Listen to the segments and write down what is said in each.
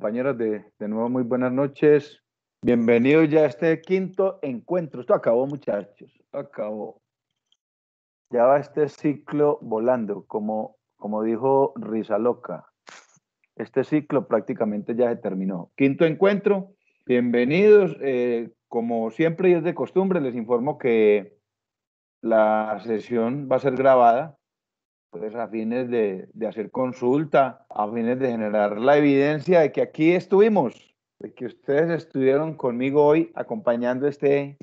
compañeros, de nuevo muy buenas noches. Bienvenidos ya a este quinto encuentro. Esto acabó, muchachos, acabó. Ya va este ciclo volando, como dijo Rizaloca. Este ciclo prácticamente ya se terminó. Quinto encuentro, bienvenidos. Como siempre y es de costumbre, les informo que la sesión va a ser grabada, pues a fines de hacer consulta, a fines de generar la evidencia de que aquí estuvimos, de que ustedes estuvieron conmigo hoy acompañando este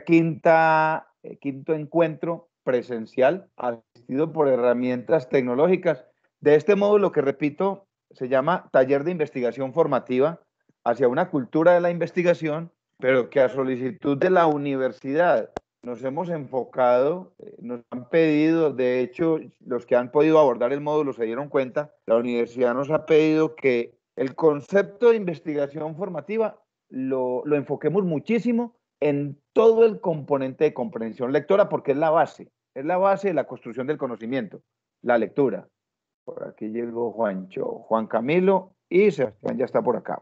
quinto encuentro presencial, asistido por herramientas tecnológicas. De este módulo que, repito, se llama Taller de Investigación Formativa hacia una cultura de la investigación, pero que a solicitud de la universidad nos hemos enfocado, nos han pedido, de hecho, los que han podido abordar el módulo se dieron cuenta, la universidad nos ha pedido que el concepto de investigación formativa lo enfoquemos muchísimo en todo el componente de comprensión lectora, porque es la base de la construcción del conocimiento, la lectura. Por aquí llegó Juancho, Juan Camilo y Sebastián ya está por acá.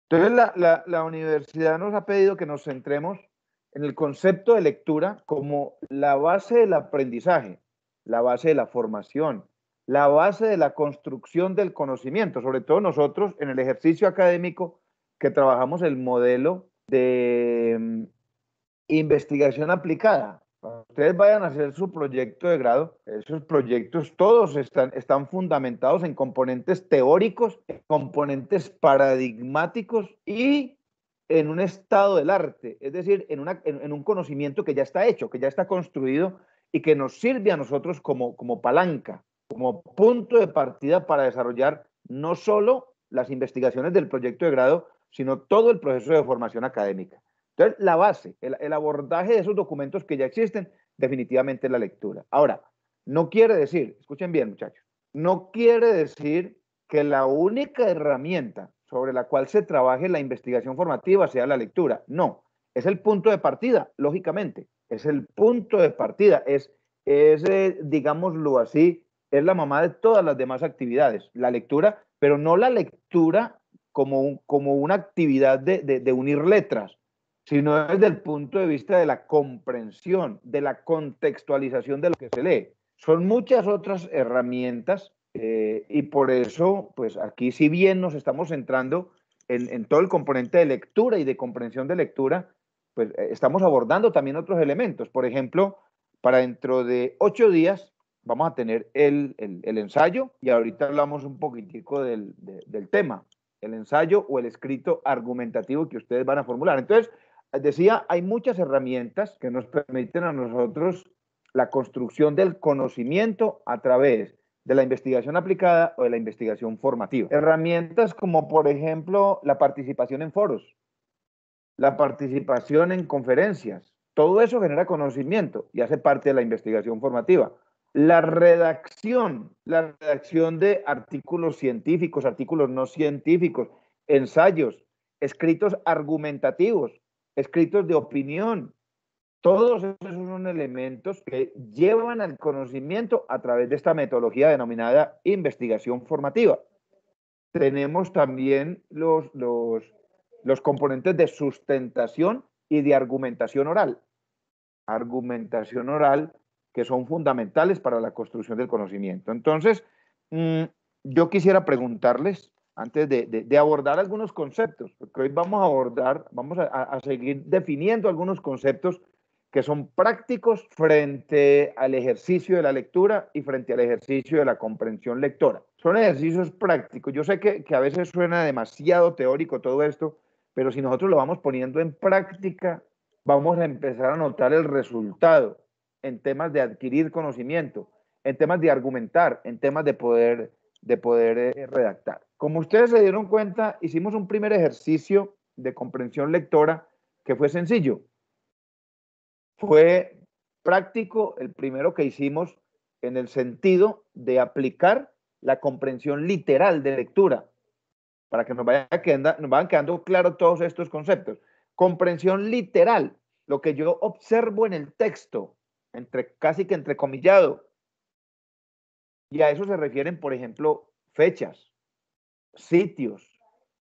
Entonces la universidad nos ha pedido que nos centremos en el concepto de lectura como la base del aprendizaje, la base de la formación, la base de la construcción del conocimiento, sobre todo nosotros en el ejercicio académico que trabajamos el modelo de investigación aplicada. Cuando ustedes vayan a hacer su proyecto de grado, esos proyectos todos están fundamentados en componentes teóricos, en componentes paradigmáticos y en un estado del arte, es decir, en un conocimiento que ya está hecho, que ya está construido y que nos sirve a nosotros como palanca, como punto de partida para desarrollar no solo las investigaciones del proyecto de grado, sino todo el proceso de formación académica. Entonces, la base, el abordaje de esos documentos que ya existen, definitivamente es la lectura. Ahora, no quiere decir, escuchen bien, muchachos, no quiere decir que la única herramienta sobre la cual se trabaje la investigación formativa sea la lectura. No, es el punto de partida, lógicamente, es el punto de partida, digámoslo así, es la mamá de todas las demás actividades, la lectura, pero no la lectura como una actividad de unir letras, sino desde el punto de vista de la comprensión, de la contextualización de lo que se lee. Son muchas otras herramientas y por eso, pues aquí si bien nos estamos centrando en todo el componente de lectura y de comprensión de lectura, pues estamos abordando también otros elementos. Por ejemplo, para dentro de 8 días vamos a tener el ensayo y ahorita hablamos un poquitico del tema, el ensayo o el escrito argumentativo que ustedes van a formular. Entonces, decía, hay muchas herramientas que nos permiten a nosotros la construcción del conocimiento a través de la investigación aplicada o de la investigación formativa. Herramientas como, por ejemplo, la participación en foros, la participación en conferencias. Todo eso genera conocimiento y hace parte de la investigación formativa. La redacción de artículos científicos, artículos no científicos, ensayos, escritos argumentativos, escritos de opinión. Todos esos son elementos que llevan al conocimiento a través de esta metodología denominada investigación formativa. Tenemos también los componentes de sustentación y de argumentación oral. Argumentación oral que son fundamentales para la construcción del conocimiento. Entonces, yo quisiera preguntarles, antes de abordar algunos conceptos, porque hoy vamos a seguir definiendo algunos conceptos que son prácticos frente al ejercicio de la lectura y frente al ejercicio de la comprensión lectora. Son ejercicios prácticos. Yo sé que a veces suena demasiado teórico todo esto, pero si nosotros lo vamos poniendo en práctica, vamos a empezar a notar el resultado en temas de adquirir conocimiento, en temas de argumentar, en temas de poder redactar. Como ustedes se dieron cuenta, hicimos un primer ejercicio de comprensión lectora que fue sencillo. Fue práctico el primero que hicimos en el sentido de aplicar la comprensión literal de lectura, para que nos vayan quedando claros todos estos conceptos. Comprensión literal, lo que yo observo en el texto, casi que entrecomillado. Y a eso se refieren, por ejemplo, fechas, sitios,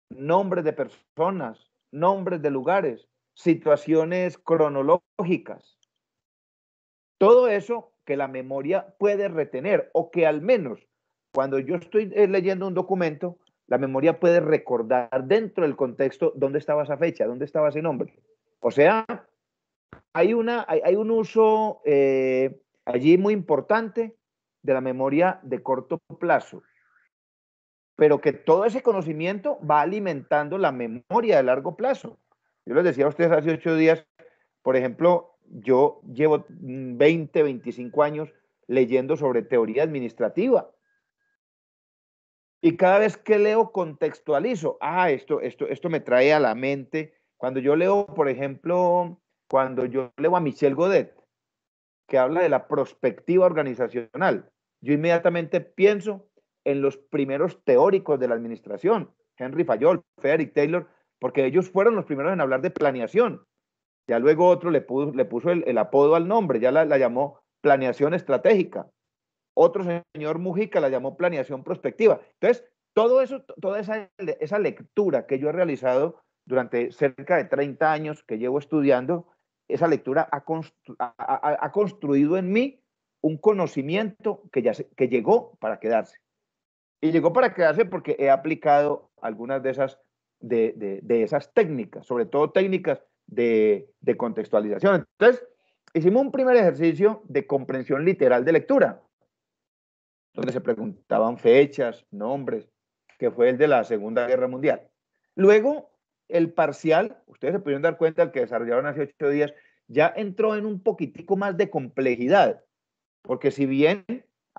nombres de personas, nombres de lugares, situaciones cronológicas. Todo eso que la memoria puede retener o que al menos cuando yo estoy leyendo un documento, la memoria puede recordar dentro del contexto dónde estaba esa fecha, dónde estaba ese nombre. O sea, hay un uso allí muy importante de la memoria de corto plazo, pero que todo ese conocimiento va alimentando la memoria de largo plazo. Yo les decía a ustedes hace 8 días, por ejemplo, yo llevo 20, 25 años leyendo sobre teoría administrativa y cada vez que leo contextualizo. Esto me trae a la mente. Cuando yo leo, por ejemplo, cuando yo leo a Michel Godet, que habla de la prospectiva organizacional, yo inmediatamente pienso en los primeros teóricos de la administración, Henry Fayol, Frederick Taylor, porque ellos fueron los primeros en hablar de planeación. Ya luego otro le puso el apodo al nombre, ya la llamó planeación estratégica. Otro señor Mujica la llamó planeación prospectiva. Entonces, todo eso, toda esa lectura que yo he realizado durante cerca de 30 años que llevo estudiando, esa lectura ha construido en mí un conocimiento que llegó para quedarse. Y llegó para quedarse porque he aplicado algunas de esas técnicas, sobre todo técnicas de contextualización. Entonces, hicimos un primer ejercicio de comprensión literal de lectura, donde se preguntaban fechas, nombres, que fue el de la Segunda Guerra Mundial. Luego, el parcial, ustedes se pudieron dar cuenta, el que desarrollaron hace 8 días, ya entró en un poquitico más de complejidad, porque si bien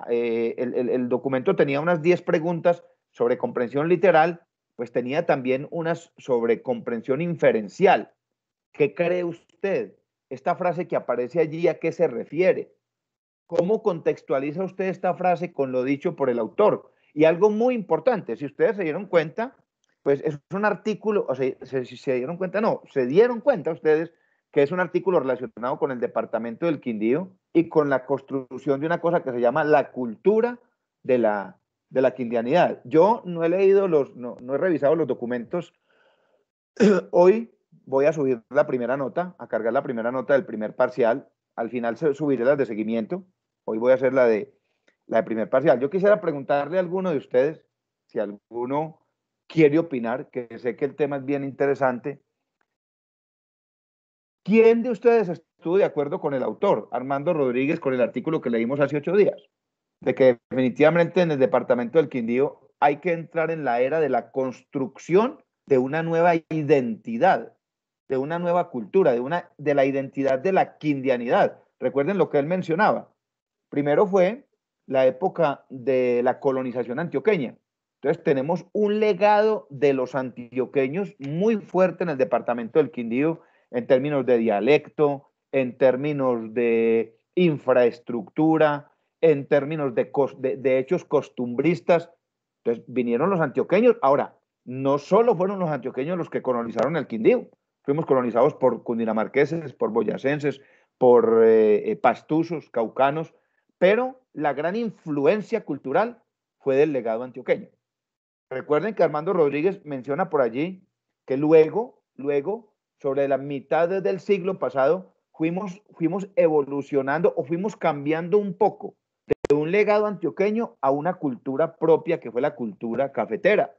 el documento tenía unas 10 preguntas sobre comprensión literal, pues tenía también unas sobre comprensión inferencial. ¿Qué cree usted? Esta frase que aparece allí, ¿a qué se refiere? ¿Cómo contextualiza usted esta frase con lo dicho por el autor? Y algo muy importante, si ustedes se dieron cuenta, pues es un artículo, o sea, si se dieron cuenta, no, se dieron cuenta ustedes que es un artículo relacionado con el departamento del Quindío y con la construcción de una cosa que se llama la cultura de la quindianidad. Yo no he leído no he revisado los documentos. Hoy voy a subir la primera nota, a cargar la primera nota del primer parcial. Al final subiré las de seguimiento. Hoy voy a hacer la de primer parcial. Yo quisiera preguntarle a alguno de ustedes, si alguno quiere opinar, que sé que el tema es bien interesante. ¿Quién de ustedes estuvo de acuerdo con el autor, Armando Rodríguez, con el artículo que leímos hace 8 días? De que definitivamente en el departamento del Quindío hay que entrar en la era de la construcción de una nueva identidad, de una nueva cultura, de la identidad de la quindianidad. Recuerden lo que él mencionaba. Primero fue la época de la colonización antioqueña. Entonces tenemos un legado de los antioqueños muy fuerte en el departamento del Quindío en términos de dialecto, en términos de infraestructura, en términos de hechos costumbristas. Entonces vinieron los antioqueños. Ahora, no solo fueron los antioqueños los que colonizaron el Quindío, fuimos colonizados por cundinamarqueses, por boyacenses, por pastusos, caucanos, pero la gran influencia cultural fue del legado antioqueño. Recuerden que Armando Rodríguez menciona por allí que luego, sobre la mitad del siglo pasado, fuimos evolucionando o fuimos cambiando un poco de un legado antioqueño a una cultura propia que fue la cultura cafetera.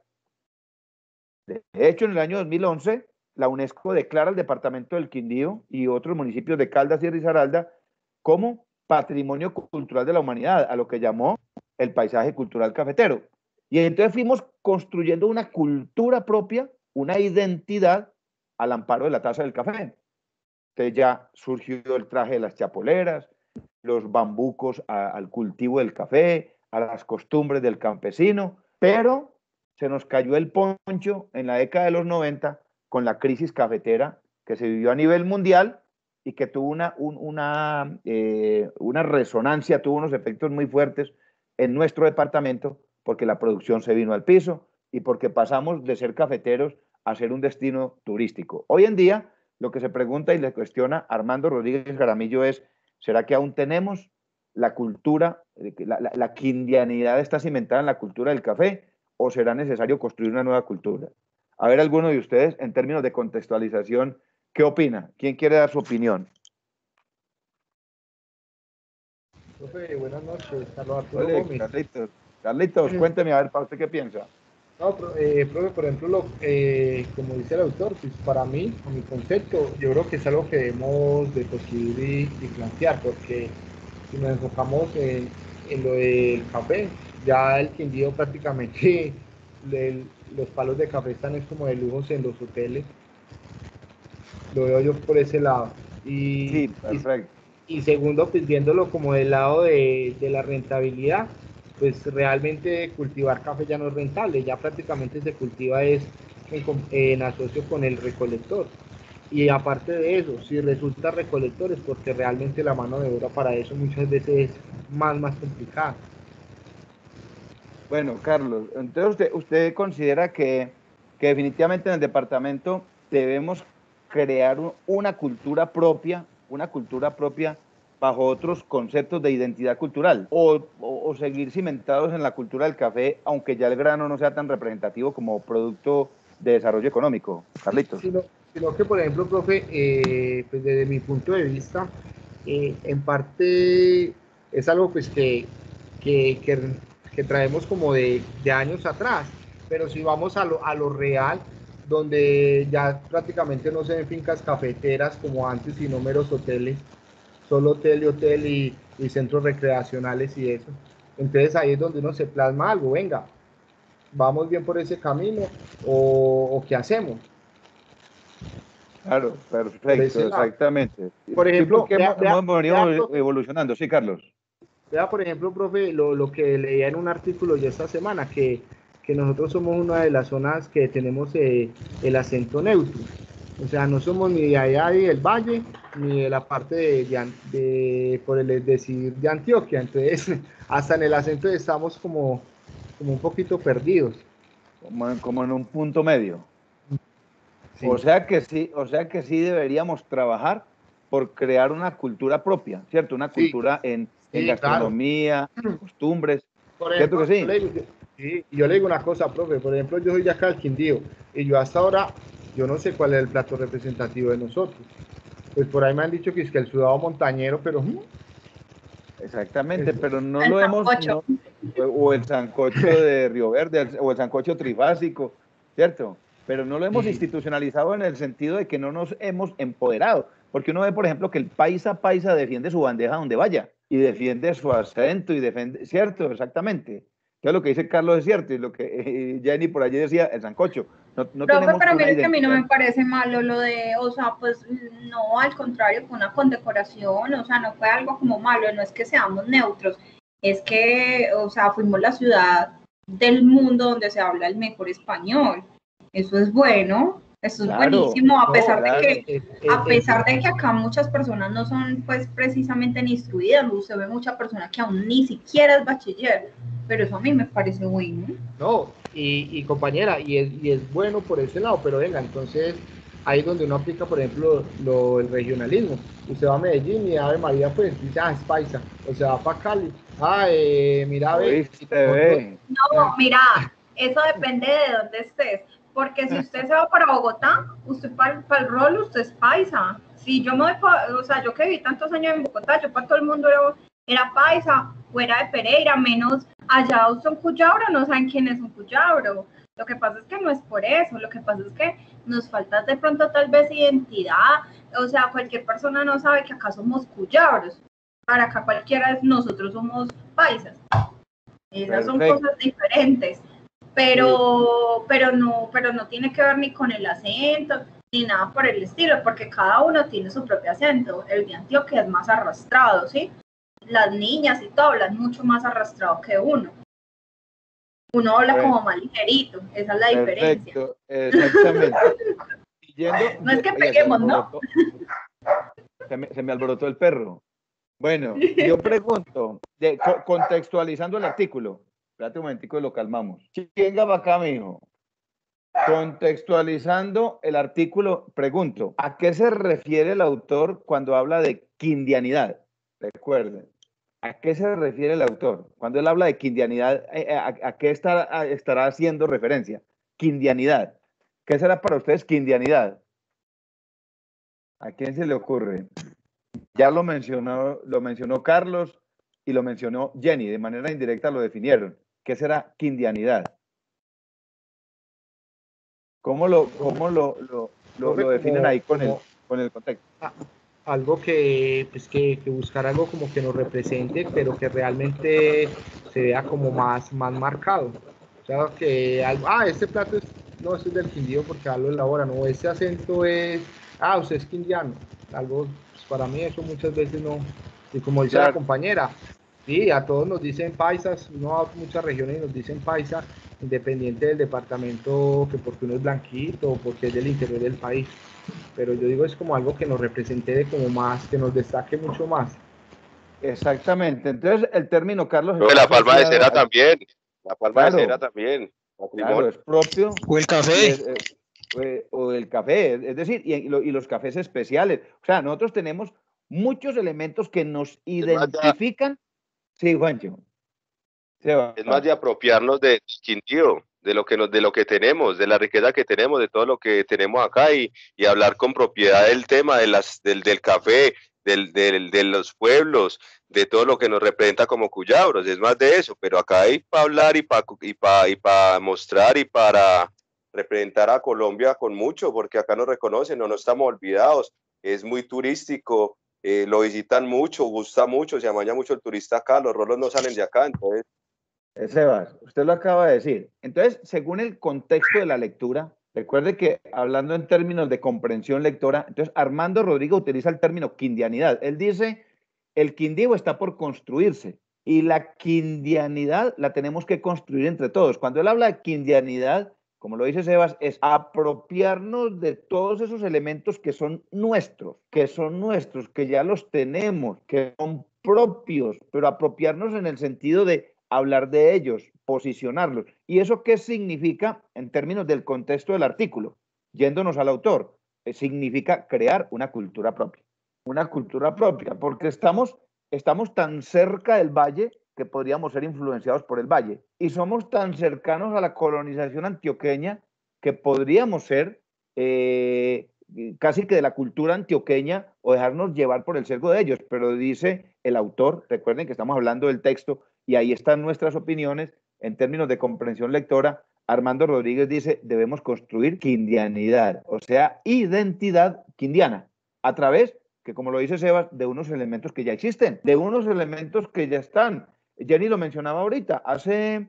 De hecho, en el año 2011, la UNESCO declara el departamento del Quindío y otros municipios de Caldas y Risaralda como Patrimonio Cultural de la Humanidad, a lo que llamó el paisaje cultural cafetero. Y entonces fuimos construyendo una cultura propia, una identidad al amparo de la taza del café. Entonces ya surgió el traje de las chapoleras, los bambucos al cultivo del café, a las costumbres del campesino, pero se nos cayó el poncho en la década de los 90 con la crisis cafetera que se vivió a nivel mundial y que tuvo una resonancia, tuvo unos efectos muy fuertes en nuestro departamento porque la producción se vino al piso y porque pasamos de ser cafeteros a ser un destino turístico. Hoy en día, lo que se pregunta y le cuestiona Armando Rodríguez Jaramillo es, ¿será que aún tenemos la cultura, la quindianidad está cimentada en la cultura del café o será necesario construir una nueva cultura? A ver, alguno de ustedes, en términos de contextualización, ¿qué opina? ¿Quién quiere dar su opinión? Profe, buenas noches, Carlos Arturo Oye, Gómez. Carlitos, cuénteme, a ver, ¿para usted qué piensa? No, profe, por ejemplo, como dice el autor, pues para mí, con mi concepto, yo creo que es algo que debemos de construir y plantear, porque si nos enfocamos en lo del café, ya el Quindío prácticamente, los palos de café están es como de lujos en los hoteles, lo veo yo por ese lado. Sí, perfecto. Y segundo, pues viéndolo como del lado de la rentabilidad, pues realmente cultivar café ya no es rentable, ya prácticamente se cultiva es en asocio con el recolector. Y aparte de eso, si resulta recolector es porque realmente la mano de obra para eso muchas veces es más complicada. Bueno, Carlos, entonces usted considera que definitivamente en el departamento debemos crear una cultura propia bajo otros conceptos de identidad cultural, o seguir cimentados en la cultura del café, aunque ya el grano no sea tan representativo como producto de desarrollo económico. Carlitos. Sino que, por ejemplo, profe, pues desde mi punto de vista, en parte es algo pues que, que, que traemos como de años atrás, pero si vamos a lo real, donde ya prácticamente no se ven fincas cafeteras como antes, sino meros hoteles, solo hotel y centros recreacionales y eso. Entonces ahí es donde uno se plasma algo, venga, vamos bien por ese camino o qué hacemos. Claro, Por perfecto, ese lado. exactamente. Por Sí, ejemplo, porque hemos venido evolucionando, sí, Carlos. vea, por ejemplo, profe, lo que leía en un artículo ya esta semana, que nosotros somos una de las zonas que tenemos el acento neutro. O sea, no somos ni de allá del valle, ni de la parte por el decir, de Antioquia. Entonces, hasta en el acento estamos como un poquito perdidos. Como en un punto medio. Sí, O sea que sí deberíamos trabajar por crear una cultura propia, ¿cierto? Una sí, cultura en sí, claro. gastronomía, costumbres, Por ¿cierto que ejemplo, sí? yo le digo una cosa, profe. Por ejemplo, yo soy de acá del Quindío y yo hasta ahora, yo no sé cuál es el plato representativo de nosotros. Pues por ahí me han dicho que es que el sudado montañero, pero Exactamente, es, pero no El lo hemos, sancocho. no, o el sancocho de Río Verde, o el sancocho trifásico, ¿cierto? Pero no lo hemos sí, institucionalizado en el sentido de que no nos hemos empoderado, porque uno ve, por ejemplo, que el paisa defiende su bandeja donde vaya, y defiende su acento, y defiende, ¿cierto? Exactamente. Entonces lo que dice Carlos es cierto, y lo que Jenny por allí decía, el sancocho. No Profe, tenemos pero una mire que a mí no identidad. me parece malo lo de, o sea, pues no, al contrario, fue una condecoración, o sea, no fue algo como malo, no es que seamos neutros, es que, o sea, fuimos la ciudad del mundo donde se habla el mejor español. Eso es bueno, eso es Claro, buenísimo, no, claro. a pesar de que acá muchas personas no son pues precisamente ni instruidas, usted ve mucha persona que aún ni siquiera es bachiller, pero eso a mí me parece bueno. no, compañera, y es bueno por ese lado, pero venga, entonces ahí es donde uno aplica, por ejemplo, el regionalismo. Usted va a Medellín y Ave María, pues dice, es paisa, o sea, va para Cali, mira, ve, Oíste, ve. No, mira, eso depende de dónde estés, porque si usted se va para Bogotá, usted para el rol, usted es paisa. Si yo me voy, o sea, yo que viví tantos años en Bogotá, yo para todo el mundo era paisa, fuera de Pereira, menos allá son cuyabro, no saben quién es un cuyabro. Lo que pasa es que no es por eso, lo que pasa es que nos falta de pronto tal vez identidad, o sea, cualquier persona no sabe que acá somos cuyabros, para acá cualquiera de nosotros somos paisas. Esas son cosas Perfecto. diferentes, pero no tiene que ver ni con el acento, ni nada por el estilo, porque cada uno tiene su propio acento. El de Antioquia es más arrastrado, ¿sí? Las niñas y todo hablan mucho más arrastrado que uno. Uno habla Bueno, como más ligerito, esa es la diferencia. perfecto, exactamente. No es que Oiga, se me peguemos, ¿no? alborotó, se me alborotó el perro. Bueno, yo pregunto, contextualizando el artículo, espérate un momentico y lo calmamos. Venga para acá, mijo. Contextualizando el artículo, pregunto, ¿a qué se refiere el autor cuando habla de quindianidad? Recuerden, ¿A qué se refiere el autor? Cuando él habla de quindianidad, ¿a qué estará haciendo referencia? Quindianidad. ¿Qué será para ustedes quindianidad? ¿A quién se le ocurre? Ya lo mencionó Carlos y lo mencionó Jenny, de manera indirecta lo definieron. ¿Qué será quindianidad? ¿Cómo lo definen ahí con el contexto? Algo pues que buscar algo como que nos represente, pero que realmente se vea como más marcado. O sea, que algo, este plato no, este es del Quindío porque algo elabora, no, este acento es, usted es quindiano. Algo, pues para mí eso muchas veces no, y como dice la compañera, sí, a todos nos dicen paisas, no a muchas regiones nos dicen paisa, independiente del departamento, que porque uno es blanquito o porque es del interior del país. Pero yo digo es como algo que nos represente de como más, que nos destaque mucho más. Exactamente. Entonces, el término, Carlos, está la palma de cera también. La palma de cera también. Claro, es propio. O el café. O el café, es decir, y los cafés especiales. O sea, nosotros tenemos muchos elementos que nos identifican. Sí, Juancho. Es más de apropiarnos del Quindío, de lo que tenemos, de la riqueza que tenemos, de todo lo que tenemos acá y hablar con propiedad del tema del café, de los pueblos, de todo lo que nos representa como cuyabros. Es más de eso, pero acá hay para hablar y para mostrar y para representar a Colombia con mucho, porque acá nos reconocen, no nos estamos olvidados, es muy turístico, lo visitan mucho, gusta mucho, se amaña mucho el turista acá, los rolos no salen de acá, entonces Sebas, usted lo acaba de decir. Entonces, según el contexto de la lectura, recuerde que hablando en términos de comprensión lectora, entonces Armando Rodríguez utiliza el término quindianidad. Él dice, el quindío está por construirse y la quindianidad la tenemos que construir entre todos. Cuando él habla de quindianidad, como lo dice Sebas, es apropiarnos de todos esos elementos que son nuestros, que ya los tenemos, que son propios, pero apropiarnos en el sentido de hablar de ellos, posicionarlos. ¿Y eso qué significa en términos del contexto del artículo? Yéndonos al autor, significa crear una cultura propia, porque estamos tan cerca del valle que podríamos ser influenciados por el valle y somos tan cercanos a la colonización antioqueña que podríamos ser casi que de la cultura antioqueña o dejarnos llevar por el sesgo de ellos, pero dice el autor, recuerden que estamos hablando del texto y ahí están nuestras opiniones en términos de comprensión lectora. Armando Rodríguez dice, debemos construir quindianidad, o sea, identidad quindiana, a través, que como lo dice Sebas, de unos elementos que ya existen, de unos elementos que ya están. Jenny lo mencionaba ahorita, hace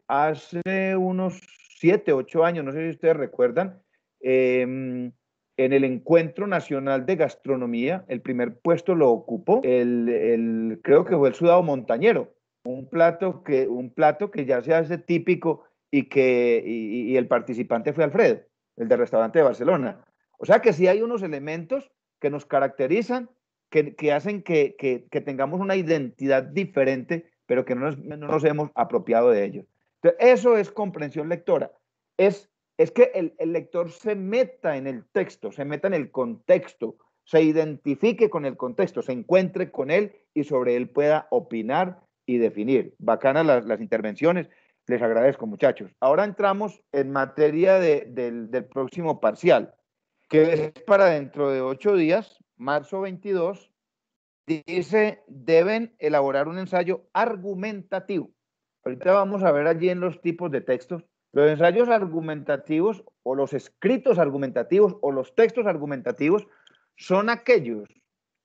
unos 7, 8 años, no sé si ustedes recuerdan, en el Encuentro Nacional de Gastronomía, el primer puesto lo ocupó creo que fue el sudado montañero, un plato que ya se hace típico y el participante fue Alfredo, el del restaurante de Barcelona. O sea que sí hay unos elementos que nos caracterizan, que hacen que tengamos una identidad diferente, pero que no nos hemos apropiado de ellos. Entonces, eso es comprensión lectora. Es que el lector se meta en el texto, se meta en el contexto, se identifique con el contexto, se encuentre con él y sobre él pueda opinar y definir. Bacanas las intervenciones, les agradezco, muchachos. Ahora entramos en materia del próximo parcial, que es para dentro de 8 días, marzo 22, dice, deben elaborar un ensayo argumentativo. Ahorita vamos a ver allí en los tipos de textos. Los ensayos argumentativos o los escritos argumentativos o los textos argumentativos son aquellos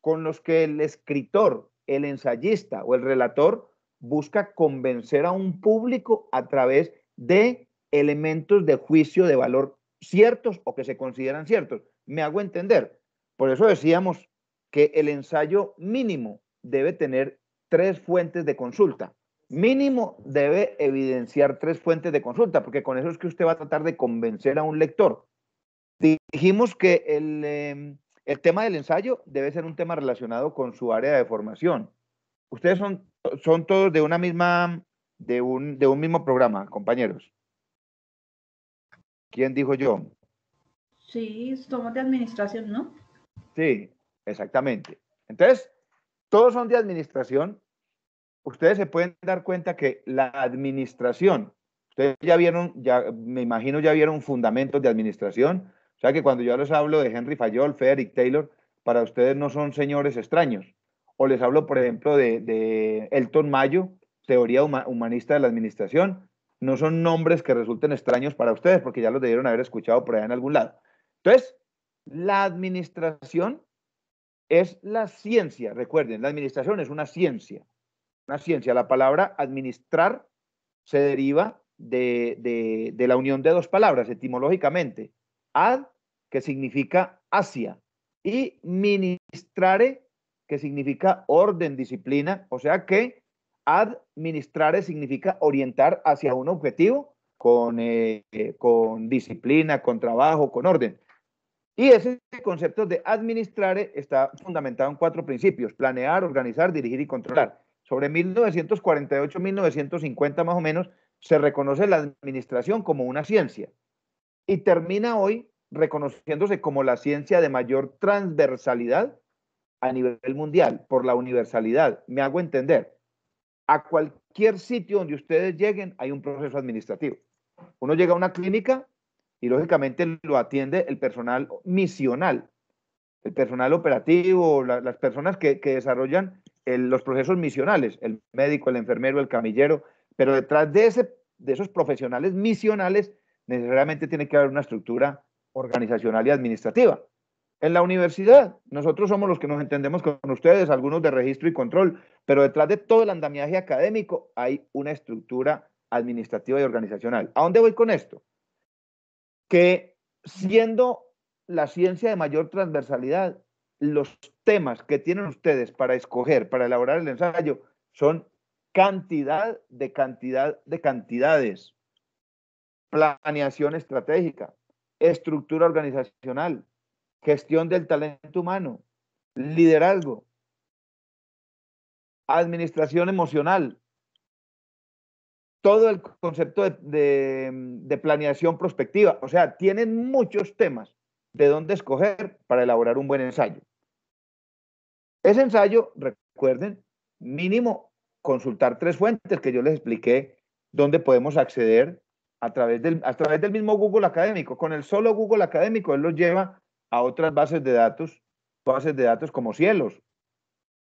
con los que el escritor, el ensayista o el relator busca convencer a un público a través de elementos de juicio de valor ciertos o que se consideran ciertos. ¿Me hago entender? Por eso decíamos que el ensayo mínimo debe tener 3 fuentes de consulta. Mínimo debe evidenciar 3 fuentes de consulta, porque con eso es que usted va a tratar de convencer a un lector. Dijimos que el tema del ensayo debe ser un tema relacionado con su área de formación. Ustedes son todos de un mismo programa, compañeros. ¿Quién dijo yo? Sí, somos de administración, ¿no? Sí, exactamente. Entonces, todos son de administración, ustedes se pueden dar cuenta que la administración, ustedes ya vieron, ya me imagino ya vieron fundamentos de administración, o sea que cuando yo les hablo de Henry Fayol, Frederick Taylor, para ustedes no son señores extraños. O les hablo, por ejemplo, de Elton Mayo, teoría humanista de la administración, no son nombres que resulten extraños para ustedes, porque ya los debieron haber escuchado por allá en algún lado. Entonces, la administración es la ciencia, recuerden, la administración es una ciencia. Una ciencia. La palabra administrar se deriva de la unión de dos palabras etimológicamente. Ad, que significa hacia, y ministrare, que significa orden, disciplina. O sea que administrare significa orientar hacia un objetivo con disciplina, con trabajo, con orden. Y ese concepto de administrar está fundamentado en 4 principios: planear, organizar, dirigir y controlar. Sobre 1948-1950 más o menos, se reconoce la administración como una ciencia y termina hoy reconociéndose como la ciencia de mayor transversalidad a nivel mundial, por la universalidad. Me hago entender. A cualquier sitio donde ustedes lleguen hay un proceso administrativo. Uno llega a una clínica y lógicamente lo atiende el personal misional, el personal operativo, las personas que desarrollan los procesos misionales, el médico, el enfermero, el camillero, pero detrás de esos profesionales misionales necesariamente tiene que haber una estructura organizacional y administrativa. En la universidad, nosotros somos los que nos entendemos con ustedes, algunos de registro y control, pero detrás de todo el andamiaje académico hay una estructura administrativa y organizacional. ¿A dónde voy con esto? Que siendo la ciencia de mayor transversalidad, los temas que tienen ustedes para escoger, para elaborar el ensayo, son cantidad de cantidades, planeación estratégica, estructura organizacional, gestión del talento humano, liderazgo, administración emocional, todo el concepto de planeación prospectiva. O sea, tienen muchos temas de dónde escoger para elaborar un buen ensayo. Ese ensayo, recuerden, mínimo consultar 3 fuentes que yo les expliqué dónde podemos acceder a través del mismo Google académico. Con el solo Google académico, él los lleva a otras bases de datos como Cielos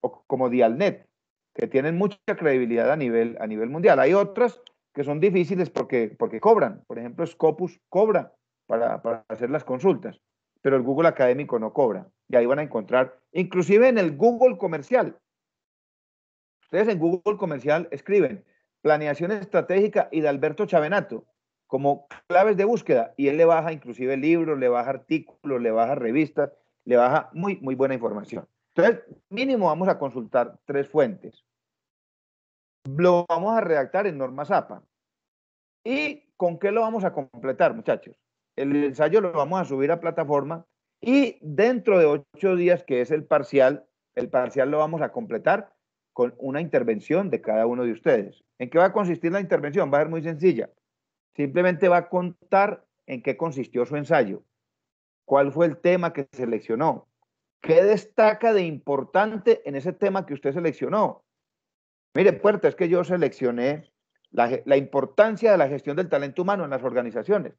o como Dialnet, que tienen mucha credibilidad a nivel mundial. Hay otras que son difíciles porque cobran. Por ejemplo, Scopus cobra para hacer las consultas, pero el Google académico no cobra. Y ahí van a encontrar, inclusive en el Google comercial. Ustedes en Google comercial escriben planeación estratégica y de Alberto Chavenato como claves de búsqueda y él le baja inclusive libros, le baja artículos, le baja revistas, le baja muy buena información. Entonces, mínimo vamos a consultar 3 fuentes. Lo vamos a redactar en normas APA. ¿Y con qué lo vamos a completar, muchachos? El ensayo lo vamos a subir a plataforma y dentro de 8 días, que es el parcial lo vamos a completar con una intervención de cada uno de ustedes. ¿En qué va a consistir la intervención? Va a ser muy sencilla. Simplemente va a contar en qué consistió su ensayo, cuál fue el tema que seleccionó, qué destaca de importante en ese tema que usted seleccionó. Mire, Puerta, es que yo seleccioné la importancia de la gestión del talento humano en las organizaciones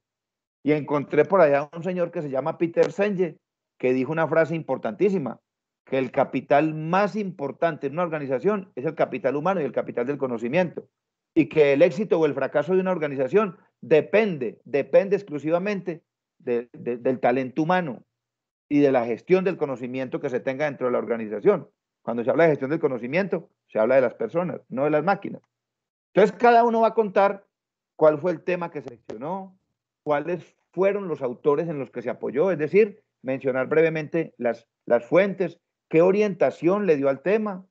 y encontré por allá un señor que se llama Peter Senge, que dijo una frase importantísima, que el capital más importante en una organización es el capital humano y el capital del conocimiento, y que el éxito o el fracaso de una organización depende exclusivamente del talento humano y de la gestión del conocimiento que se tenga dentro de la organización. Cuando se habla de gestión del conocimiento, se habla de las personas, no de las máquinas. Entonces, cada uno va a contar cuál fue el tema que seleccionó, cuáles fueron los autores en los que se apoyó, es decir, mencionar brevemente las fuentes, qué orientación le dio al tema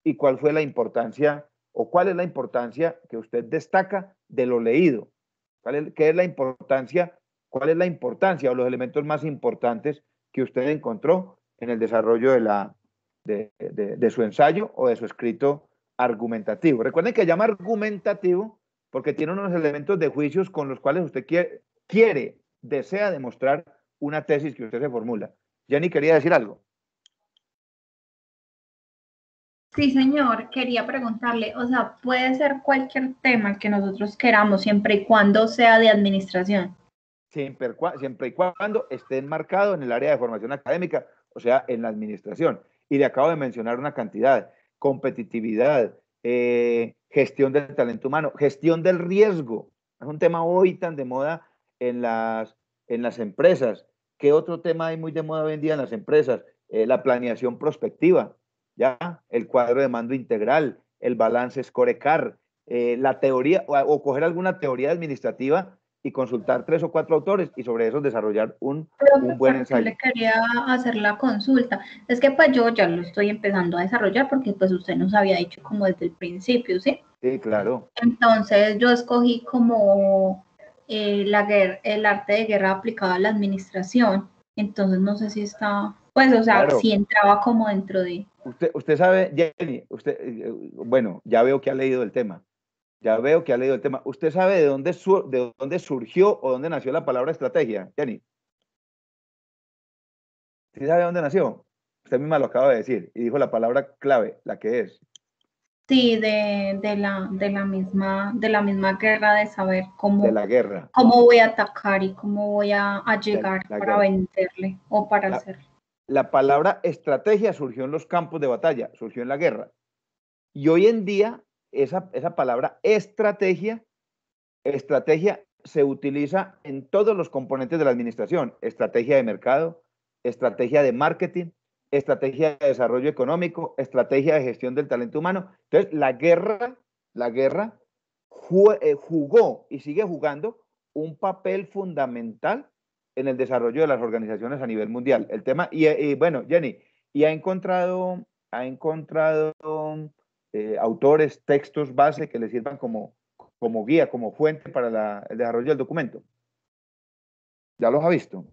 y cuál fue la importancia o cuál es la importancia que usted destaca de lo leído. ¿Qué es la importancia? ¿Cuál es la importancia o los elementos más importantes que usted encontró en el desarrollo de su ensayo o de su escrito argumentativo? Recuerden que llama argumentativo porque tiene unos elementos de juicios con los cuales usted desea demostrar una tesis que usted se formula. Jenny, quería decir algo. Sí, señor, quería preguntarle, o sea, puede ser cualquier tema que nosotros queramos, siempre y cuando sea de administración. Siempre y cuando esté enmarcado en el área de formación académica, o sea, en la administración. Y le acabo de mencionar una cantidad: competitividad, gestión del talento humano, gestión del riesgo. Es un tema hoy tan de moda en las empresas. ¿Qué otro tema hay muy de moda hoy en día en las empresas? La planeación prospectiva, ¿ya? El cuadro de mando integral, el balance scorecard, la teoría, o coger alguna teoría administrativa y consultar 3 o 4 autores y sobre eso desarrollar un buen ¿Por qué ensayo. le quería hacer la consulta? Es que pues yo ya lo estoy empezando a desarrollar porque pues usted nos había dicho como desde el principio, ¿sí? Sí, claro. Entonces yo escogí como el arte de guerra aplicado a la administración. Entonces no sé si está, pues o sea, Claro. si entraba como dentro de... Usted sabe, Jenny, bueno, ya veo que ha leído el tema. Ya veo que ha leído el tema. ¿Usted sabe de dónde surgió o dónde nació la palabra estrategia, Jenny? ¿Sí sabe dónde nació? Usted misma lo acaba de decir y dijo la palabra clave, la que es. Sí, de la misma guerra de saber De la guerra. cómo voy a atacar y cómo voy a De llegar la para guerra. venderle o para La, hacerle. la palabra estrategia surgió en los campos de batalla, surgió en la guerra. Y hoy en día, esa palabra estrategia se utiliza en todos los componentes de la administración: estrategia de mercado, estrategia de marketing, estrategia de desarrollo económico, estrategia de gestión del talento humano. Entonces, la guerra jugó y sigue jugando un papel fundamental en el desarrollo de las organizaciones a nivel mundial. El tema, y bueno, Jenny, ¿y ha encontrado autores, textos base que le sirvan como guía, como fuente para el desarrollo del documento? ¿Ya los ha visto?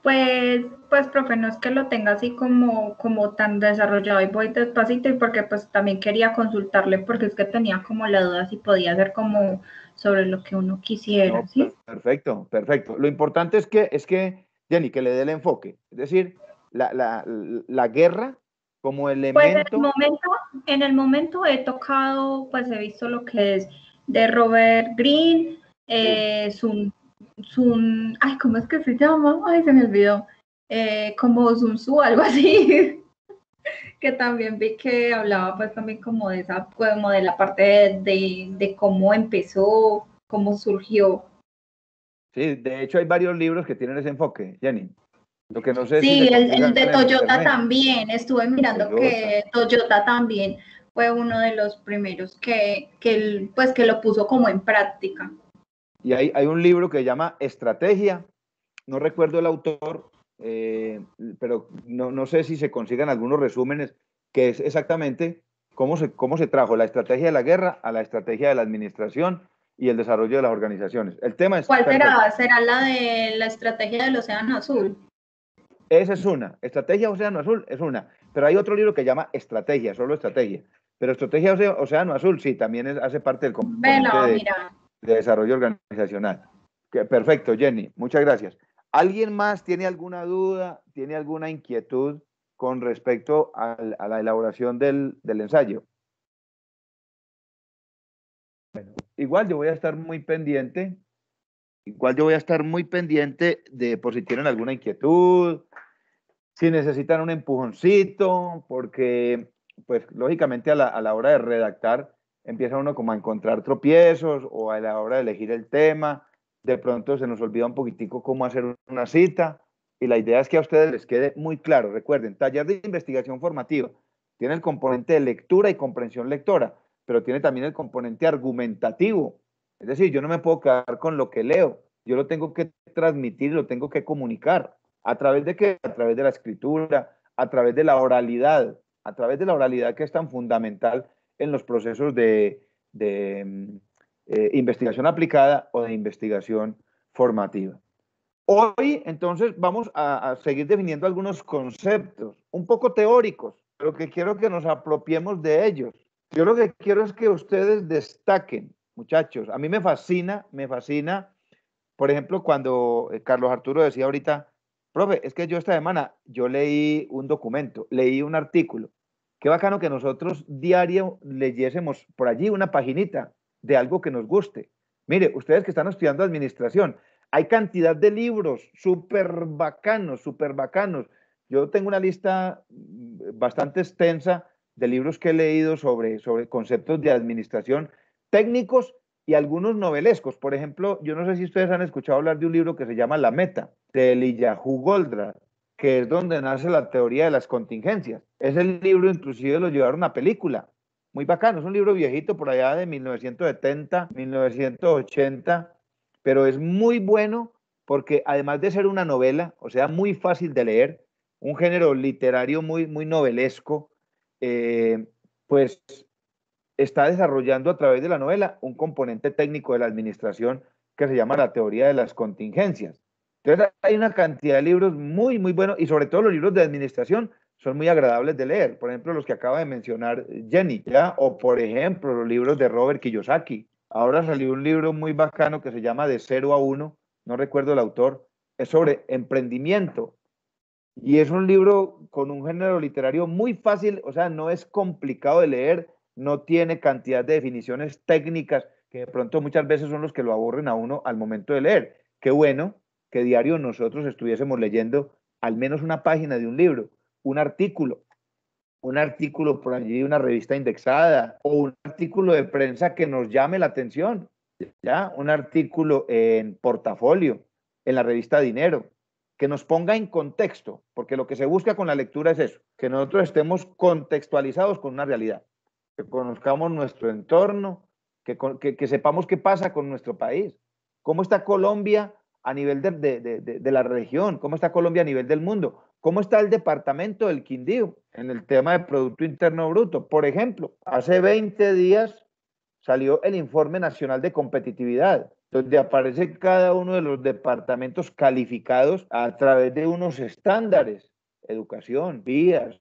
Pues, profe, no es que lo tenga así como tan desarrollado y voy despacito y porque pues también quería consultarle porque es que tenía como la duda si podía ser como sobre lo que uno quisiera, No, ¿sí? perfecto, perfecto. Lo importante es que, Jenny, que le dé el enfoque. Es decir, la guerra como Pues elemento. en el momento he tocado, pues he visto lo que es de Robert Greene, Sí. ay, ¿cómo es que se llama? Ay, se me olvidó. Como Sun Tzu, algo así, que también vi que hablaba pues también como de esa, como de la parte de cómo empezó, cómo surgió. Sí, de hecho hay varios libros que tienen ese enfoque, Jenny. Lo que no sé si Sí, se el consigan de en Toyota internet. también, estuve mirando Toyota. que Toyota también fue uno de los primeros pues, que lo puso como en práctica. Y hay un libro que se llama Estrategia. No recuerdo el autor, pero no sé si se consigan algunos resúmenes, que es exactamente cómo se trajo la estrategia de la guerra a la estrategia de la administración y el desarrollo de las organizaciones. El tema es ¿Cuál perfecto. será? ¿Será la de la estrategia del Océano Azul? Esa es una. Estrategia Océano Azul es una. Pero hay otro libro que llama Estrategia, solo Estrategia. Pero Estrategia Océano Azul sí, también hace parte del componente Vela, mira. de desarrollo organizacional. Perfecto, Jenny. Muchas gracias. ¿Alguien más tiene alguna duda, tiene alguna inquietud con respecto a la elaboración del ensayo? Bueno, igual yo voy a estar muy pendiente. Igual yo voy a estar muy pendiente de por si tienen alguna inquietud, si necesitan un empujoncito, porque pues lógicamente a la hora de redactar empieza uno como a encontrar tropiezos, o a la hora de elegir el tema, de pronto se nos olvida un poquitico cómo hacer una cita, y la idea es que a ustedes les quede muy claro. Recuerden, taller de investigación formativa tiene el componente de lectura y comprensión lectora, pero tiene también el componente argumentativo. Es decir, yo no me puedo quedar con lo que leo, yo lo tengo que transmitir, lo tengo que comunicar. ¿A través de qué? A través de la escritura, a través de la oralidad, a través de la oralidad, que es tan fundamental en los procesos de investigación aplicada o de investigación formativa. Hoy, entonces, vamos a seguir definiendo algunos conceptos un poco teóricos, pero que quiero que nos apropiemos de ellos. Yo lo que quiero es que ustedes destaquen, muchachos. A mí me fascina, por ejemplo, cuando Carlos Arturo decía ahorita, Profe, es que yo esta semana, yo leí un documento, leí un artículo. Qué bacano que nosotros diario leyésemos por allí una paginita de algo que nos guste. Mire, ustedes que están estudiando administración, hay cantidad de libros súper bacanos, súper bacanos. Yo tengo una lista bastante extensa de libros que he leído sobre conceptos de administración técnicos y algunos novelescos. Por ejemplo, yo no sé si ustedes han escuchado hablar de un libro que se llama La Meta, de Eliyahu Goldratt, que es donde nace la teoría de las contingencias. Ese libro inclusive lo llevaron a película. Muy bacano, es un libro viejito por allá de 1970, 1980, pero es muy bueno porque además de ser una novela, o sea, muy fácil de leer, un género literario muy novelesco, pues está desarrollando a través de la novela un componente técnico de la administración que se llama la teoría de las contingencias. Entonces hay una cantidad de libros muy buenos y sobre todo los libros de administración son muy agradables de leer. Por ejemplo, los que acaba de mencionar Jenny, ¿ya? O por ejemplo, los libros de Robert Kiyosaki. Ahora salió un libro muy bacano que se llama De 0 a 1, no recuerdo el autor, es sobre emprendimiento. Y es un libro con un género literario muy fácil, o sea, no es complicado de leer, no tiene cantidad de definiciones técnicas que de pronto muchas veces son los que lo aburren a uno al momento de leer. Qué bueno que diario nosotros estuviésemos leyendo al menos una página de un libro, un artículo por allí de una revista indexada o un artículo de prensa que nos llame la atención, ¿ya? Un artículo en Portafolio, en la revista Dinero, que nos ponga en contexto, porque lo que se busca con la lectura es eso, que nosotros estemos contextualizados con una realidad, que conozcamos nuestro entorno, que sepamos qué pasa con nuestro país, cómo está Colombia a nivel de la región, cómo está Colombia a nivel del mundo, cómo está el departamento del Quindío en el tema de Producto Interno Bruto. Por ejemplo, hace 20 días salió el Informe Nacional de Competitividad, donde aparece cada uno de los departamentos calificados a través de unos estándares: educación, vías,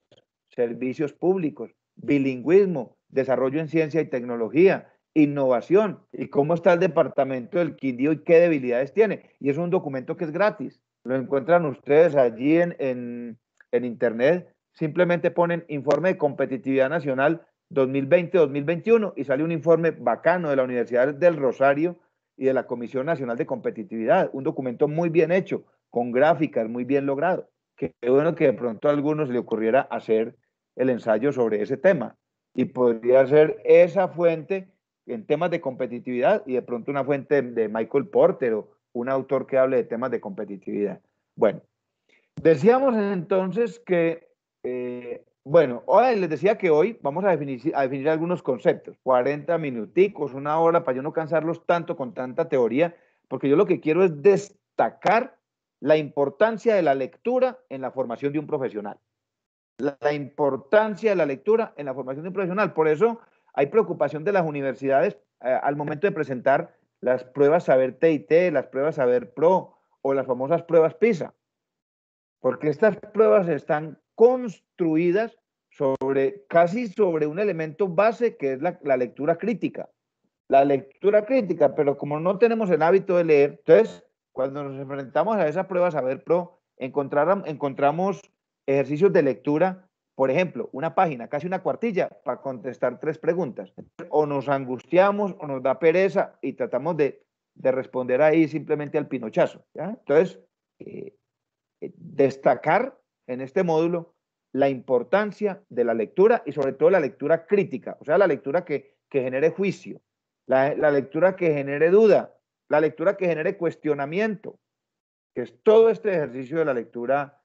servicios públicos, bilingüismo, desarrollo en ciencia y tecnología, innovación, y cómo está el departamento del Quindío y qué debilidades tiene. Y es un documento que es gratis. Lo encuentran ustedes allí en internet. Simplemente ponen Informe de Competitividad Nacional 2020-2021 y sale un informe bacano de la Universidad del Rosario y de la Comisión Nacional de Competitividad. Un documento muy bien hecho, con gráficas, muy bien logrado. Qué bueno que de pronto a algunos le ocurriera hacer el ensayo sobre ese tema. Y podría ser esa fuente en temas de competitividad y de pronto una fuente de Michael Porter o un autor que hable de temas de competitividad. Bueno, decíamos entonces que, bueno, hoy les decía que hoy vamos a definir algunos conceptos, 40 minuticos, una hora, para yo no cansarlos tanto con tanta teoría, porque yo lo que quiero es destacar la importancia de la lectura en la formación de un profesional. La importancia de la lectura en la formación de un profesional. Por eso hay preocupación de las universidades al momento de presentar las pruebas Saber TIT, las pruebas Saber Pro o las famosas pruebas PISA, porque estas pruebas están construidas casi sobre un elemento base que es la lectura crítica. La lectura crítica, pero como no tenemos el hábito de leer, entonces cuando nos enfrentamos a esa prueba Saber Pro, encontramos ejercicios de lectura, por ejemplo, una página, casi una cuartilla, para contestar 3 preguntas. O nos angustiamos o nos da pereza y tratamos de responder ahí simplemente al pinochazo, ¿ya? Entonces, destacar en este módulo la importancia de la lectura y sobre todo la lectura crítica, o sea, la lectura que genere juicio, la lectura que genere duda, la lectura que genere cuestionamiento, que es todo este ejercicio de la lectura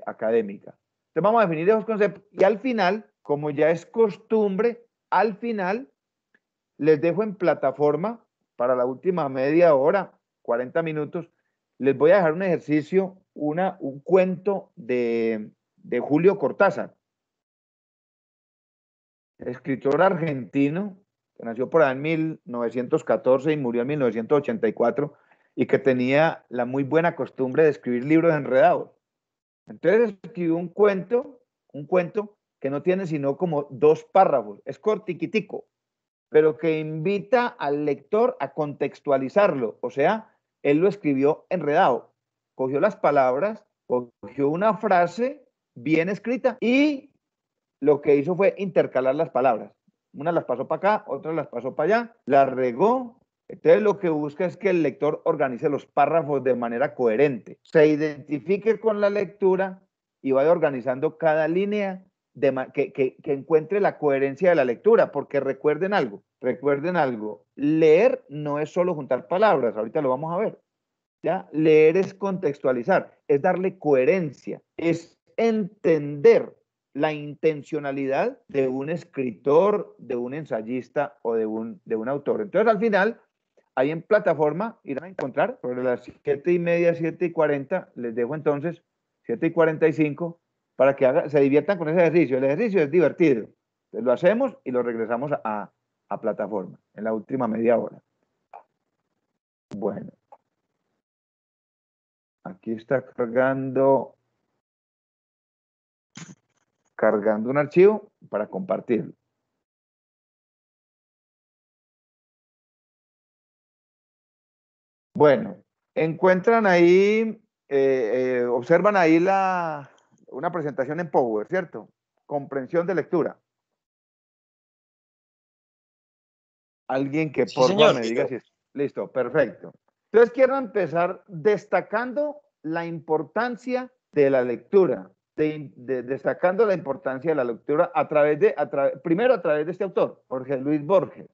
académica. Entonces vamos a definir esos conceptos y al final, como ya es costumbre, al final les dejo en plataforma para la última media hora, 40 minutos, les voy a dejar un ejercicio, un cuento de Julio Cortázar, escritor argentino que nació por ahí en 1914 y murió en 1984 y que tenía la muy buena costumbre de escribir libros enredados. Entonces escribió un cuento que no tiene sino como 2 párrafos, es cortiquitico, pero que invita al lector a contextualizarlo, o sea, él lo escribió enredado, cogió las palabras Cogió una frase bien escrita y lo que hizo fue intercalar las palabras. Unas las pasó para acá, otras las pasó para allá, las regó. Entonces lo que busca es que el lector organice los párrafos de manera coherente, se identifique con la lectura y vaya organizando cada línea que encuentre la coherencia de la lectura, porque recuerden algo, leer no es solo juntar palabras, ahorita lo vamos a ver, ¿ya? Leer es contextualizar, es darle coherencia, es entender la intencionalidad de un escritor, de un ensayista o de un autor. Entonces, al final, ahí en plataforma irán a encontrar sobre las 7:30, 7:40, les dejo entonces 7:45 para que se diviertan con ese ejercicio. El ejercicio es divertido. Entonces, lo hacemos y lo regresamos a plataforma en la última media hora. Bueno. Aquí está cargando un archivo para compartirlo. Bueno, encuentran ahí, observan ahí una presentación en Power, ¿cierto? Comprensión de lectura. Alguien que Sí, por favor señor. me diga si es listo, perfecto. Entonces quiero empezar destacando la importancia de la lectura, destacando la importancia de la lectura primero a través de este autor, Jorge Luis Borges.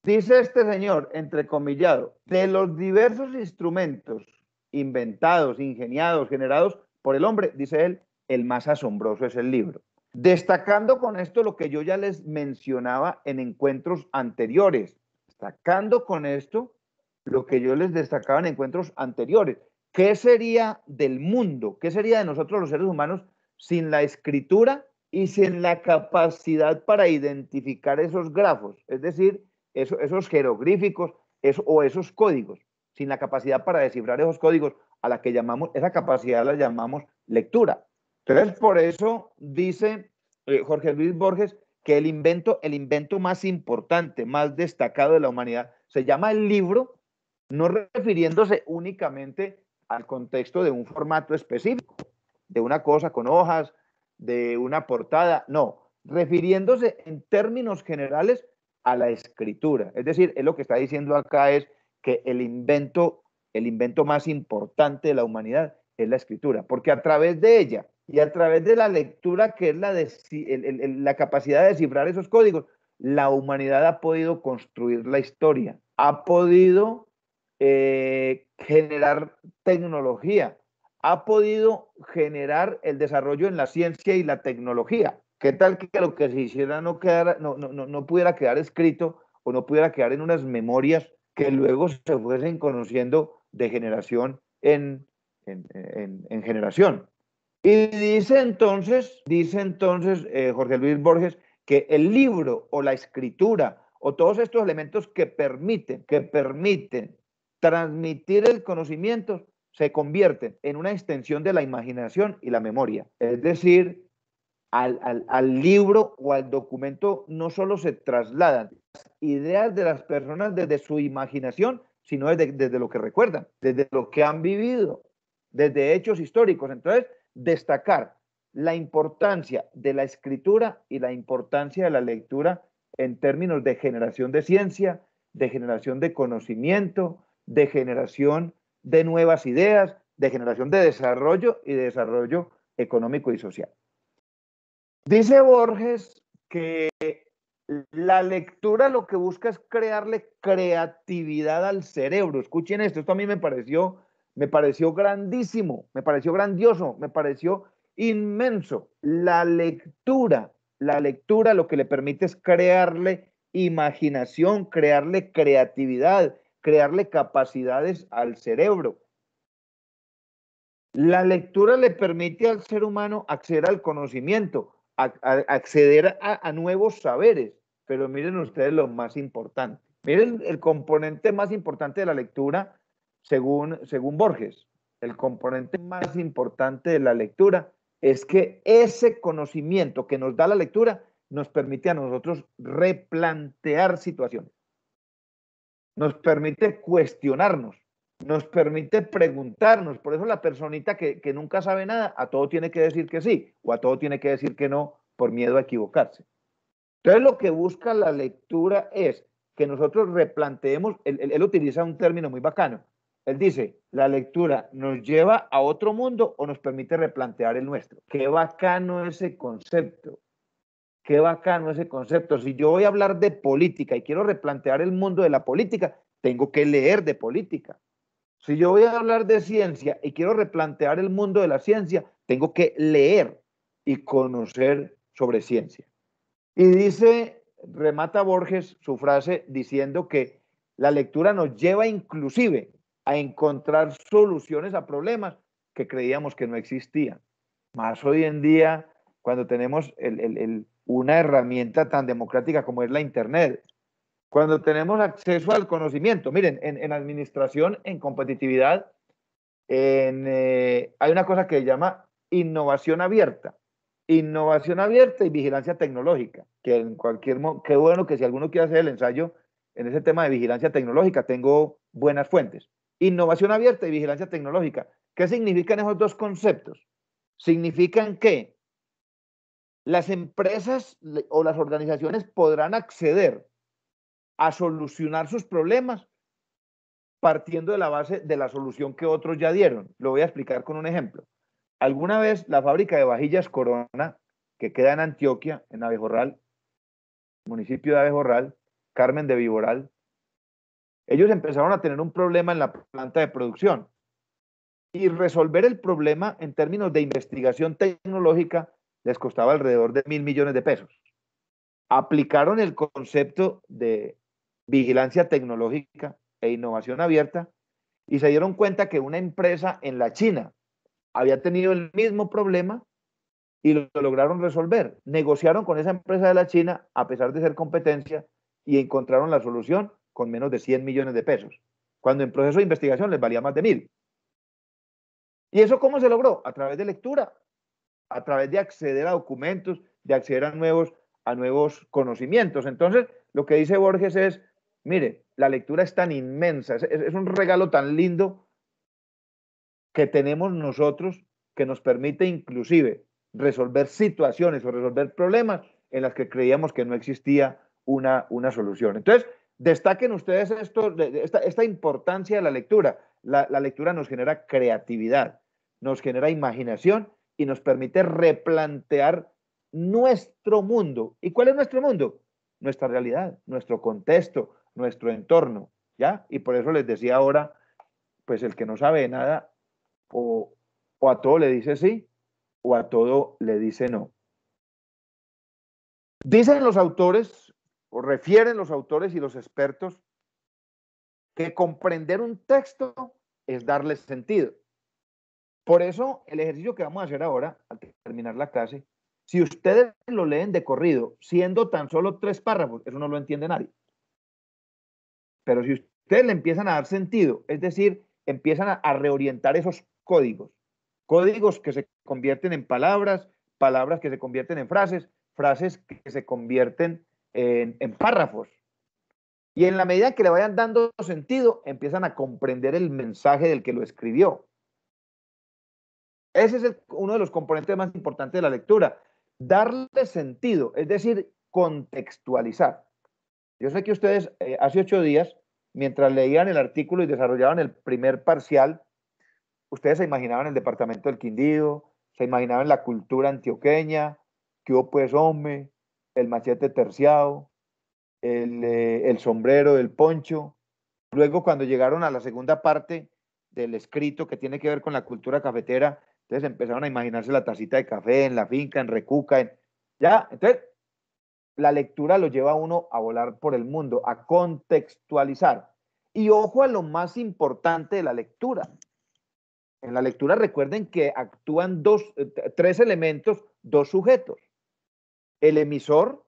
Dice este señor, entrecomillado, de los diversos instrumentos inventados, ingeniados, generados por el hombre, dice él, el más asombroso es el libro. Destacando con esto lo que yo ya les mencionaba en encuentros anteriores, destacando con esto lo que yo les destacaba en encuentros anteriores. ¿Qué sería del mundo? ¿Qué sería de nosotros los seres humanos sin la escritura y sin la capacidad para identificar esos grafos? Es decir, esos jeroglíficos o esos códigos, sin la capacidad para descifrar esos códigos, esa capacidad la llamamos lectura. Entonces, por eso dice Jorge Luis Borges que el invento más importante, más destacado de la humanidad, se llama el libro, no refiriéndose únicamente al contexto de un formato específico, de una cosa con hojas, de una portada, no, refiriéndose en términos generales a la escritura. Es decir, él lo que está diciendo acá es que el invento más importante de la humanidad es la escritura, porque a través de ella y a través de la lectura, que es la capacidad de descifrar esos códigos, la humanidad ha podido construir la historia, ha podido generar tecnología, ha podido generar el desarrollo en la ciencia y la tecnología. ¿Qué tal que lo que se hiciera no pudiera quedar escrito o no pudiera quedar en unas memorias que luego se fuesen conociendo de generación en generación? Y dice entonces Jorge Luis Borges que el libro o la escritura o todos estos elementos que permiten transmitir el conocimiento se convierten en una extensión de la imaginación y la memoria. Es decir, al libro o al documento no solo se trasladan las ideas de las personas desde su imaginación, sino desde lo que recuerdan, desde lo que han vivido, desde hechos históricos. Entonces, destacar la importancia de la escritura y la importancia de la lectura en términos de generación de ciencia, de generación de conocimiento, de generación de nuevas ideas, de generación de desarrollo y de desarrollo económico y social. Dice Borges que la lectura lo que busca es crearle creatividad al cerebro. Escuchen esto a mí me pareció grandísimo, me pareció grandioso, me pareció inmenso. La lectura lo que le permite es crearle imaginación, crearle creatividad, crearle capacidades al cerebro. La lectura le permite al ser humano acceder al conocimiento, acceder a nuevos saberes, pero miren ustedes lo más importante. Miren el componente más importante de la lectura según Borges. El componente más importante de la lectura es que ese conocimiento que nos da la lectura nos permite a nosotros replantear situaciones. Nos permite cuestionarnos. nos permite preguntarnos. Por eso la personita que nunca sabe nada, a todo tiene que decir que sí, o a todo tiene que decir que no, por miedo a equivocarse. Entonces lo que busca la lectura es que nosotros replanteemos, él utiliza un término muy bacano. Él dice, la lectura nos lleva a otro mundo o nos permite replantear el nuestro. Qué bacano ese concepto. Qué bacano ese concepto. Si yo voy a hablar de política y quiero replantear el mundo de la política, tengo que leer de política. Si yo voy a hablar de ciencia y quiero replantear el mundo de la ciencia, tengo que leer y conocer sobre ciencia. Y dice, remata Borges su frase diciendo que la lectura nos lleva inclusive a encontrar soluciones a problemas que creíamos que no existían. Más hoy en día, cuando tenemos una herramienta tan democrática como es la Internet, cuando tenemos acceso al conocimiento. Miren, en administración, en competitividad, hay una cosa que se llama innovación abierta. Innovación abierta y vigilancia tecnológica, que en qué bueno que si alguno quiere hacer el ensayo en ese tema de vigilancia tecnológica, tengo buenas fuentes. Innovación abierta y vigilancia tecnológica. ¿Qué significan esos dos conceptos? Significan que las empresas o las organizaciones podrán acceder a solucionar sus problemas partiendo de la base de la solución que otros ya dieron. Lo voy a explicar con un ejemplo. Alguna vez la fábrica de vajillas Corona, que queda en Antioquia, en Abejorral, municipio de Abejorral, Carmen de Viboral, ellos empezaron a tener un problema en la planta de producción. Y resolver el problema en términos de investigación tecnológica les costaba alrededor de 1.000 millones de pesos. Aplicaron el concepto de vigilancia tecnológica e innovación abierta y se dieron cuenta que una empresa en la China había tenido el mismo problema y lo lograron resolver. Negociaron con esa empresa de la China a pesar de ser competencia y encontraron la solución con menos de 100 millones de pesos, cuando en proceso de investigación les valía más de 1.000. ¿Y eso cómo se logró? A través de lectura, a través de acceder a documentos, de acceder a nuevos conocimientos. Entonces, lo que dice Borges es, mire, la lectura es tan inmensa, es un regalo tan lindo que tenemos nosotros que nos permite inclusive resolver situaciones o resolver problemas en las que creíamos que no existía una solución. Entonces, destaquen ustedes esta importancia de la lectura. La lectura nos genera creatividad, nos genera imaginación y nos permite replantear nuestro mundo. ¿Y cuál es nuestro mundo? Nuestra realidad, nuestro contexto, nuestro entorno, ¿ya? Y por eso les decía ahora, pues el que no sabe nada, o a todo le dice sí, o a todo le dice no. Dicen los autores, o refieren los autores y los expertos, que comprender un texto es darle sentido. Por eso, el ejercicio que vamos a hacer ahora, al terminar la clase, si ustedes lo leen de corrido, siendo tan solo 3 párrafos, eso no lo entiende nadie. Pero si ustedes le empiezan a dar sentido, es decir, empiezan a reorientar esos códigos que se convierten en palabras, palabras que se convierten en frases, frases que se convierten en párrafos. Y en la medida que le vayan dando sentido, empiezan a comprender el mensaje del que lo escribió. Ese es uno de los componentes más importantes de la lectura. Darle sentido, es decir, contextualizar. Yo sé que ustedes hace 8 días, mientras leían el artículo y desarrollaban el primer parcial, ustedes se imaginaban el departamento del Quindío, se imaginaban la cultura antioqueña, que hubo pues hombre, el machete terciado, el sombrero, el poncho. Luego cuando llegaron a la segunda parte del escrito que tiene que ver con la cultura cafetera, entonces empezaron a imaginarse la tacita de café en la finca, en Recuca, ya, entonces la lectura lo lleva a uno a volar por el mundo, a contextualizar. Y ojo a lo más importante de la lectura. En la lectura recuerden que actúan 3 elementos, 2 sujetos. El emisor,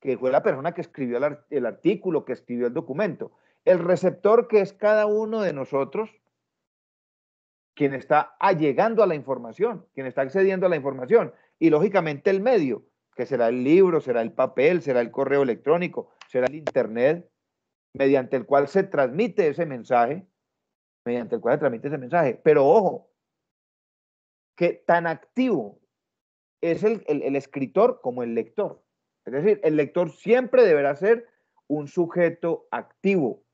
que fue la persona que escribió el artículo, que escribió el documento. El receptor, que es cada uno de nosotros, quien está allegando a la información, quien está accediendo a la información. Y lógicamente el medio, que será el libro, será el papel, será el correo electrónico, será el internet, mediante el cual se transmite ese mensaje, mediante el cual se transmite ese mensaje. Pero ojo, que tan activo es el escritor como el lector. Es decir, el lector siempre deberá ser un sujeto activo,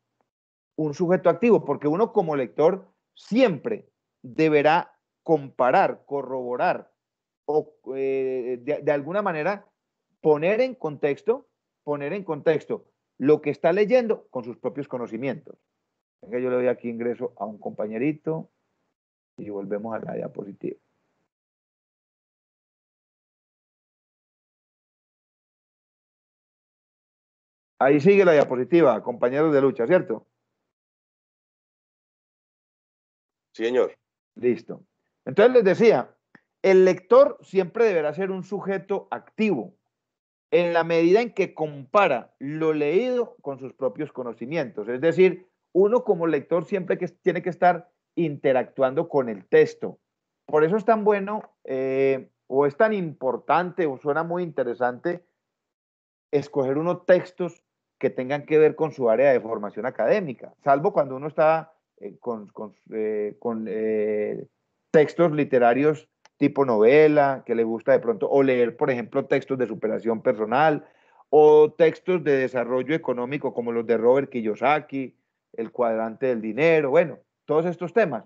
porque uno como lector siempre deberá comparar, corroborar o de alguna manera poner en contexto lo que está leyendo con sus propios conocimientos. Venga, yo le doy aquí ingreso a un compañerito y volvemos a la diapositiva. Ahí sigue la diapositiva, compañeros de lucha, ¿cierto? Sí, señor. Listo. Entonces les decía, el lector siempre deberá ser un sujeto activo en la medida en que compara lo leído con sus propios conocimientos. Es decir, uno como lector siempre tiene que estar interactuando con el texto. Por eso es tan bueno o es tan importante o suena muy interesante escoger unos textos que tengan que ver con su área de formación académica, salvo cuando uno está con textos literarios tipo novela, que le gusta de pronto, o leer, por ejemplo, textos de superación personal, o textos de desarrollo económico como los de Robert Kiyosaki, El cuadrante del dinero, bueno, todos estos temas.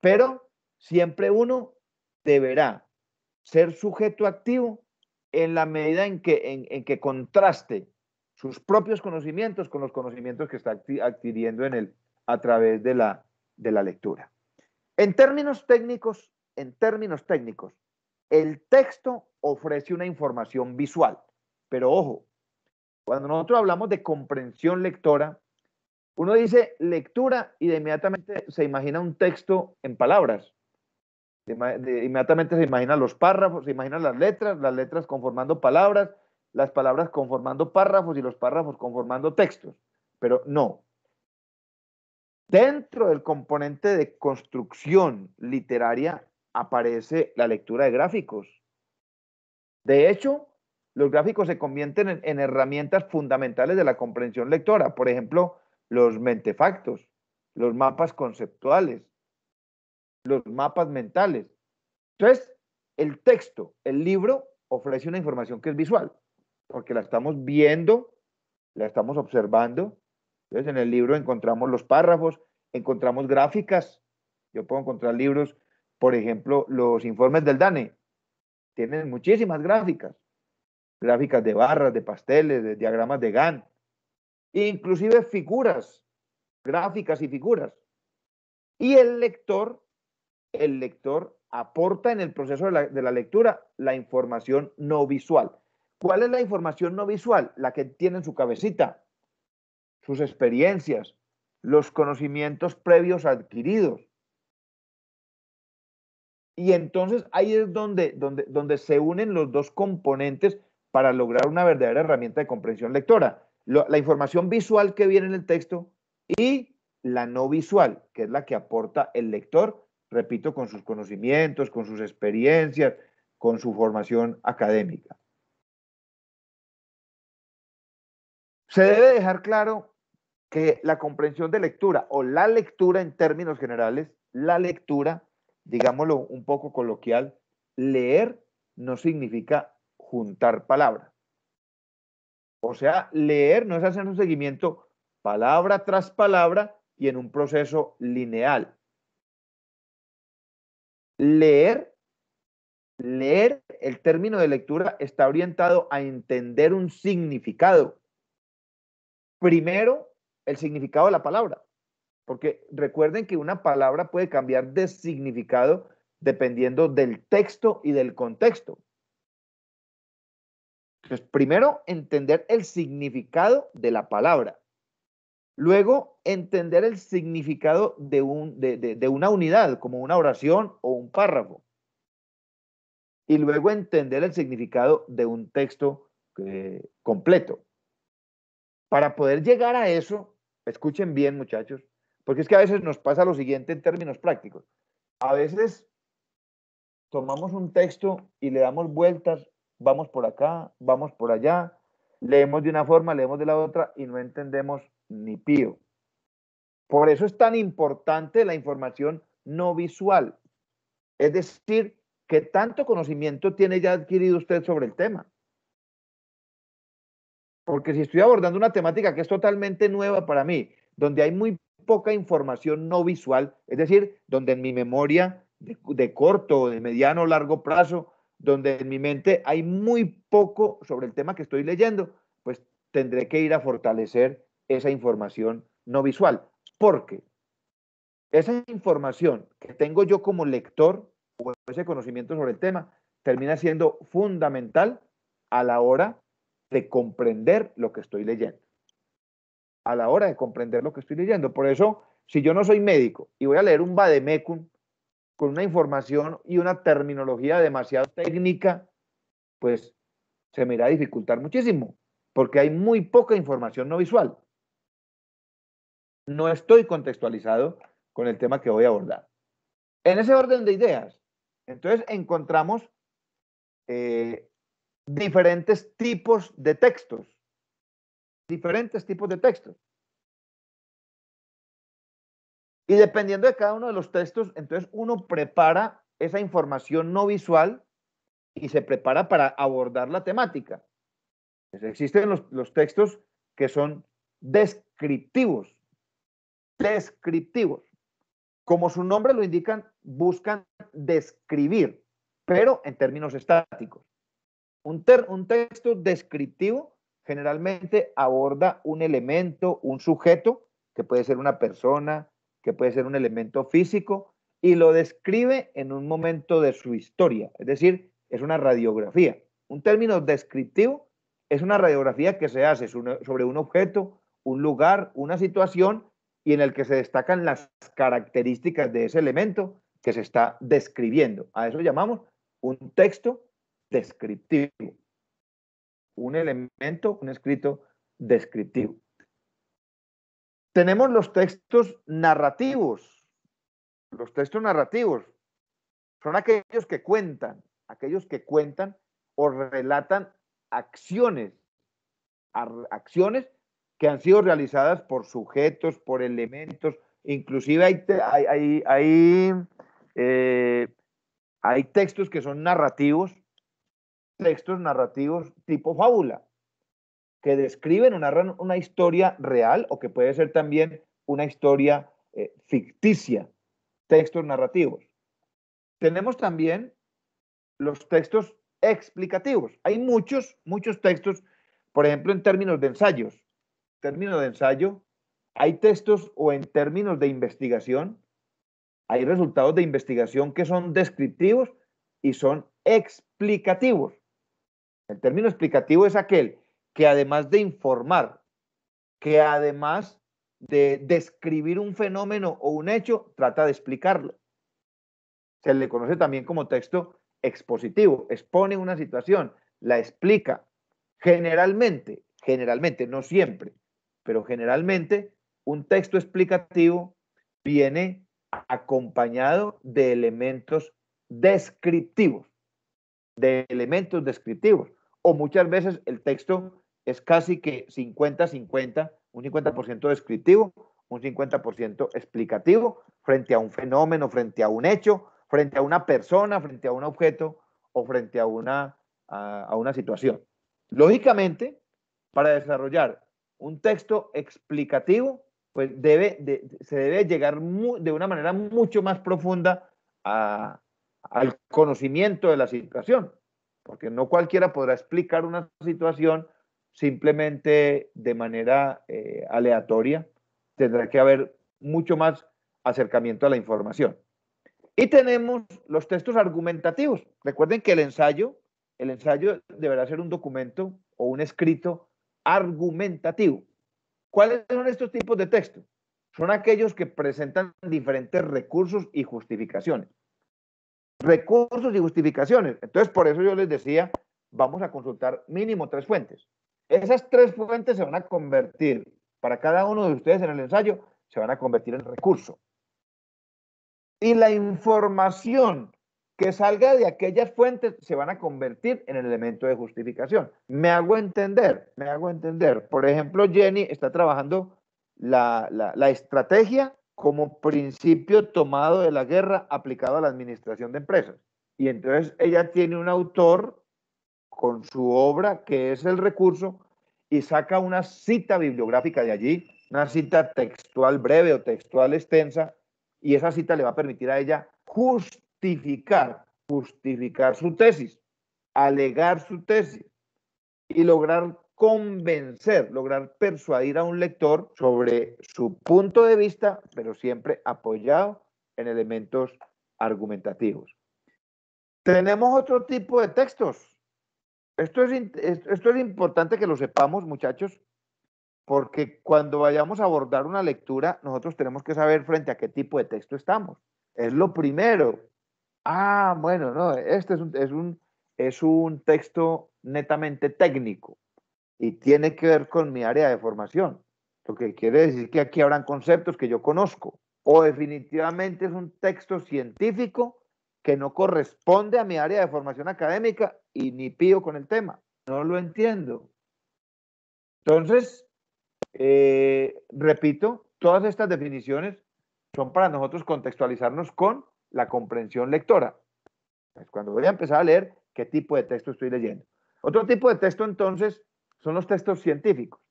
Pero siempre uno deberá ser sujeto activo en la medida en que contraste sus propios conocimientos con los conocimientos que está adquiriendo a través de la lectura. En términos técnicos, el texto ofrece una información visual, pero ojo, cuando nosotros hablamos de comprensión lectora, uno dice lectura y de inmediatamente se imagina un texto en palabras. Inmediatamente se imaginan los párrafos, se imaginan las letras conformando palabras, las palabras conformando párrafos y los párrafos conformando textos. Pero no. Dentro del componente de construcción literaria aparece la lectura de gráficos. De hecho, los gráficos se convierten en herramientas fundamentales de la comprensión lectora. Por ejemplo, los mentefactos, los mapas conceptuales, los mapas mentales. Entonces, el texto, el libro, ofrece una información que es visual, porque la estamos viendo, la estamos observando. Entonces, en el libro encontramos los párrafos, encontramos gráficas. Yo puedo encontrar libros, por ejemplo, los informes del DANE, tienen muchísimas gráficas de barras, de pasteles, de diagramas de Gantt, inclusive figuras, gráficas y figuras. Y el lector aporta en el proceso de la lectura la información no visual. ¿Cuál es la información no visual? La que tiene en su cabecita, sus experiencias, los conocimientos previos adquiridos. Y entonces ahí es donde se unen los dos componentes para lograr una verdadera herramienta de comprensión lectora. La información visual que viene en el texto y la no visual, que es la que aporta el lector, repito, con sus conocimientos, con sus experiencias, con su formación académica. Se debe dejar claro que la comprensión de lectura o la lectura en términos generales, la lectura, digámoslo un poco coloquial, leer no significa juntar palabras. O sea, leer no es hacer un seguimiento palabra tras palabra y en un proceso lineal. Leer, el término de lectura está orientado a entender un significado. Primero, el significado de la palabra, porque recuerden que una palabra puede cambiar de significado dependiendo del texto y del contexto. Entonces, primero, entender el significado de la palabra. Luego, entender el significado de una unidad, como una oración o un párrafo. Y luego entender el significado de un texto completo. Para poder llegar a eso, escuchen bien, muchachos, porque es que a veces nos pasa lo siguiente en términos prácticos. A veces tomamos un texto y le damos vueltas, vamos por acá, vamos por allá, leemos de una forma, leemos de la otra y no entendemos ni pío. Por eso es tan importante la información no visual. Es decir, ¿qué tanto conocimiento tiene ya adquirido usted sobre el tema? Porque si estoy abordando una temática que es totalmente nueva para mí, donde hay muy poca información no visual, es decir, donde en mi memoria de corto o de mediano o largo plazo, donde en mi mente hay muy poco sobre el tema que estoy leyendo, pues tendré que ir a fortalecer esa información no visual. Porque esa información que tengo yo como lector o ese conocimiento sobre el tema termina siendo fundamental a la hora de comprender lo que estoy leyendo. A la hora de comprender lo que estoy leyendo. Por eso, si yo no soy médico y voy a leer un vademecum con una información y una terminología demasiado técnica, pues se me irá a dificultar muchísimo, porque hay muy poca información no visual. No estoy contextualizado con el tema que voy a abordar. En ese orden de ideas, entonces encontramos diferentes tipos de textos. Diferentes tipos de textos. Y dependiendo de cada uno de los textos, entonces uno prepara esa información no visual y se prepara para abordar la temática. Entonces, existen los textos que son descriptivos. Descriptivos. Como su nombre lo indican, buscan describir, pero en términos estáticos. Un texto descriptivo generalmente aborda un elemento, un sujeto, que puede ser una persona, que puede ser un elemento físico, y lo describe en un momento de su historia, es decir, es una radiografía. Un término descriptivo es una radiografía que se hace sobre un objeto, un lugar, una situación, y en el que se destacan las características de ese elemento que se está describiendo. A eso llamamos un texto descriptivo. Un elemento, un escrito descriptivo. Tenemos los textos narrativos. Los textos narrativos son aquellos que cuentan o relatan acciones que han sido realizadas por sujetos, por elementos, inclusive hay textos que son narrativos, textos narrativos tipo fábula, que describen o narran una historia real o que puede ser también una historia ficticia, textos narrativos. Tenemos también los textos explicativos. Hay muchos textos, por ejemplo, en términos de ensayos. Términos de ensayo, hay textos o en términos de investigación, hay resultados de investigación que son descriptivos y son explicativos. El término explicativo es aquel que además de informar, que además de describir un fenómeno o un hecho, trata de explicarlo. Se le conoce también como texto expositivo. Expone una situación, la explica. Generalmente, no siempre, pero generalmente un texto explicativo viene acompañado de elementos descriptivos. O muchas veces el texto es casi que 50-50, un 50% descriptivo, un 50% explicativo frente a un fenómeno, frente a un hecho, frente a una persona, frente a un objeto o frente a una situación. Lógicamente, para desarrollar un texto explicativo, pues se debe llegar de una manera mucho más profunda al conocimiento de la situación, porque no cualquiera podrá explicar una situación simplemente de manera aleatoria. Tendrá que haber mucho más acercamiento a la información. Y tenemos los textos argumentativos. Recuerden que el ensayo deberá ser un documento o un escrito argumentativo. ¿Cuáles son estos tipos de textos? Son aquellos que presentan diferentes recursos y justificaciones. Recursos y justificaciones. Entonces, por eso yo les decía, vamos a consultar mínimo 3 fuentes. Esas 3 fuentes se van a convertir, para cada uno de ustedes en el ensayo, se van a convertir en recurso. Y la información que salga de aquellas fuentes se van a convertir en el elemento de justificación. Me hago entender. Por ejemplo, Jenny está trabajando la estrategia como principio tomado de la guerra aplicado a la administración de empresas. Y entonces ella tiene un autor con su obra, que es el recurso, y saca una cita bibliográfica de allí, una cita textual breve o textual extensa, y esa cita le va a permitir a ella justificar su tesis, alegar su tesis y lograr convencer, lograr persuadir a un lector sobre su punto de vista, pero siempre apoyado en elementos argumentativos. Tenemos otro tipo de textos. Esto es importante que lo sepamos, muchachos, porque cuando vayamos a abordar una lectura, nosotros tenemos que saber frente a qué tipo de texto estamos. Es lo primero. Ah, bueno, no, este es un texto netamente técnico y tiene que ver con mi área de formación, lo que quiere decir que aquí habrán conceptos que yo conozco, o definitivamente es un texto científico que no corresponde a mi área de formación académica y ni pío con el tema, no lo entiendo. Entonces, repito, todas estas definiciones son para nosotros contextualizarnos con la comprensión lectora. Pues cuando voy a empezar a leer, ¿qué tipo de texto estoy leyendo? Otro tipo de texto, entonces, son los textos científicos.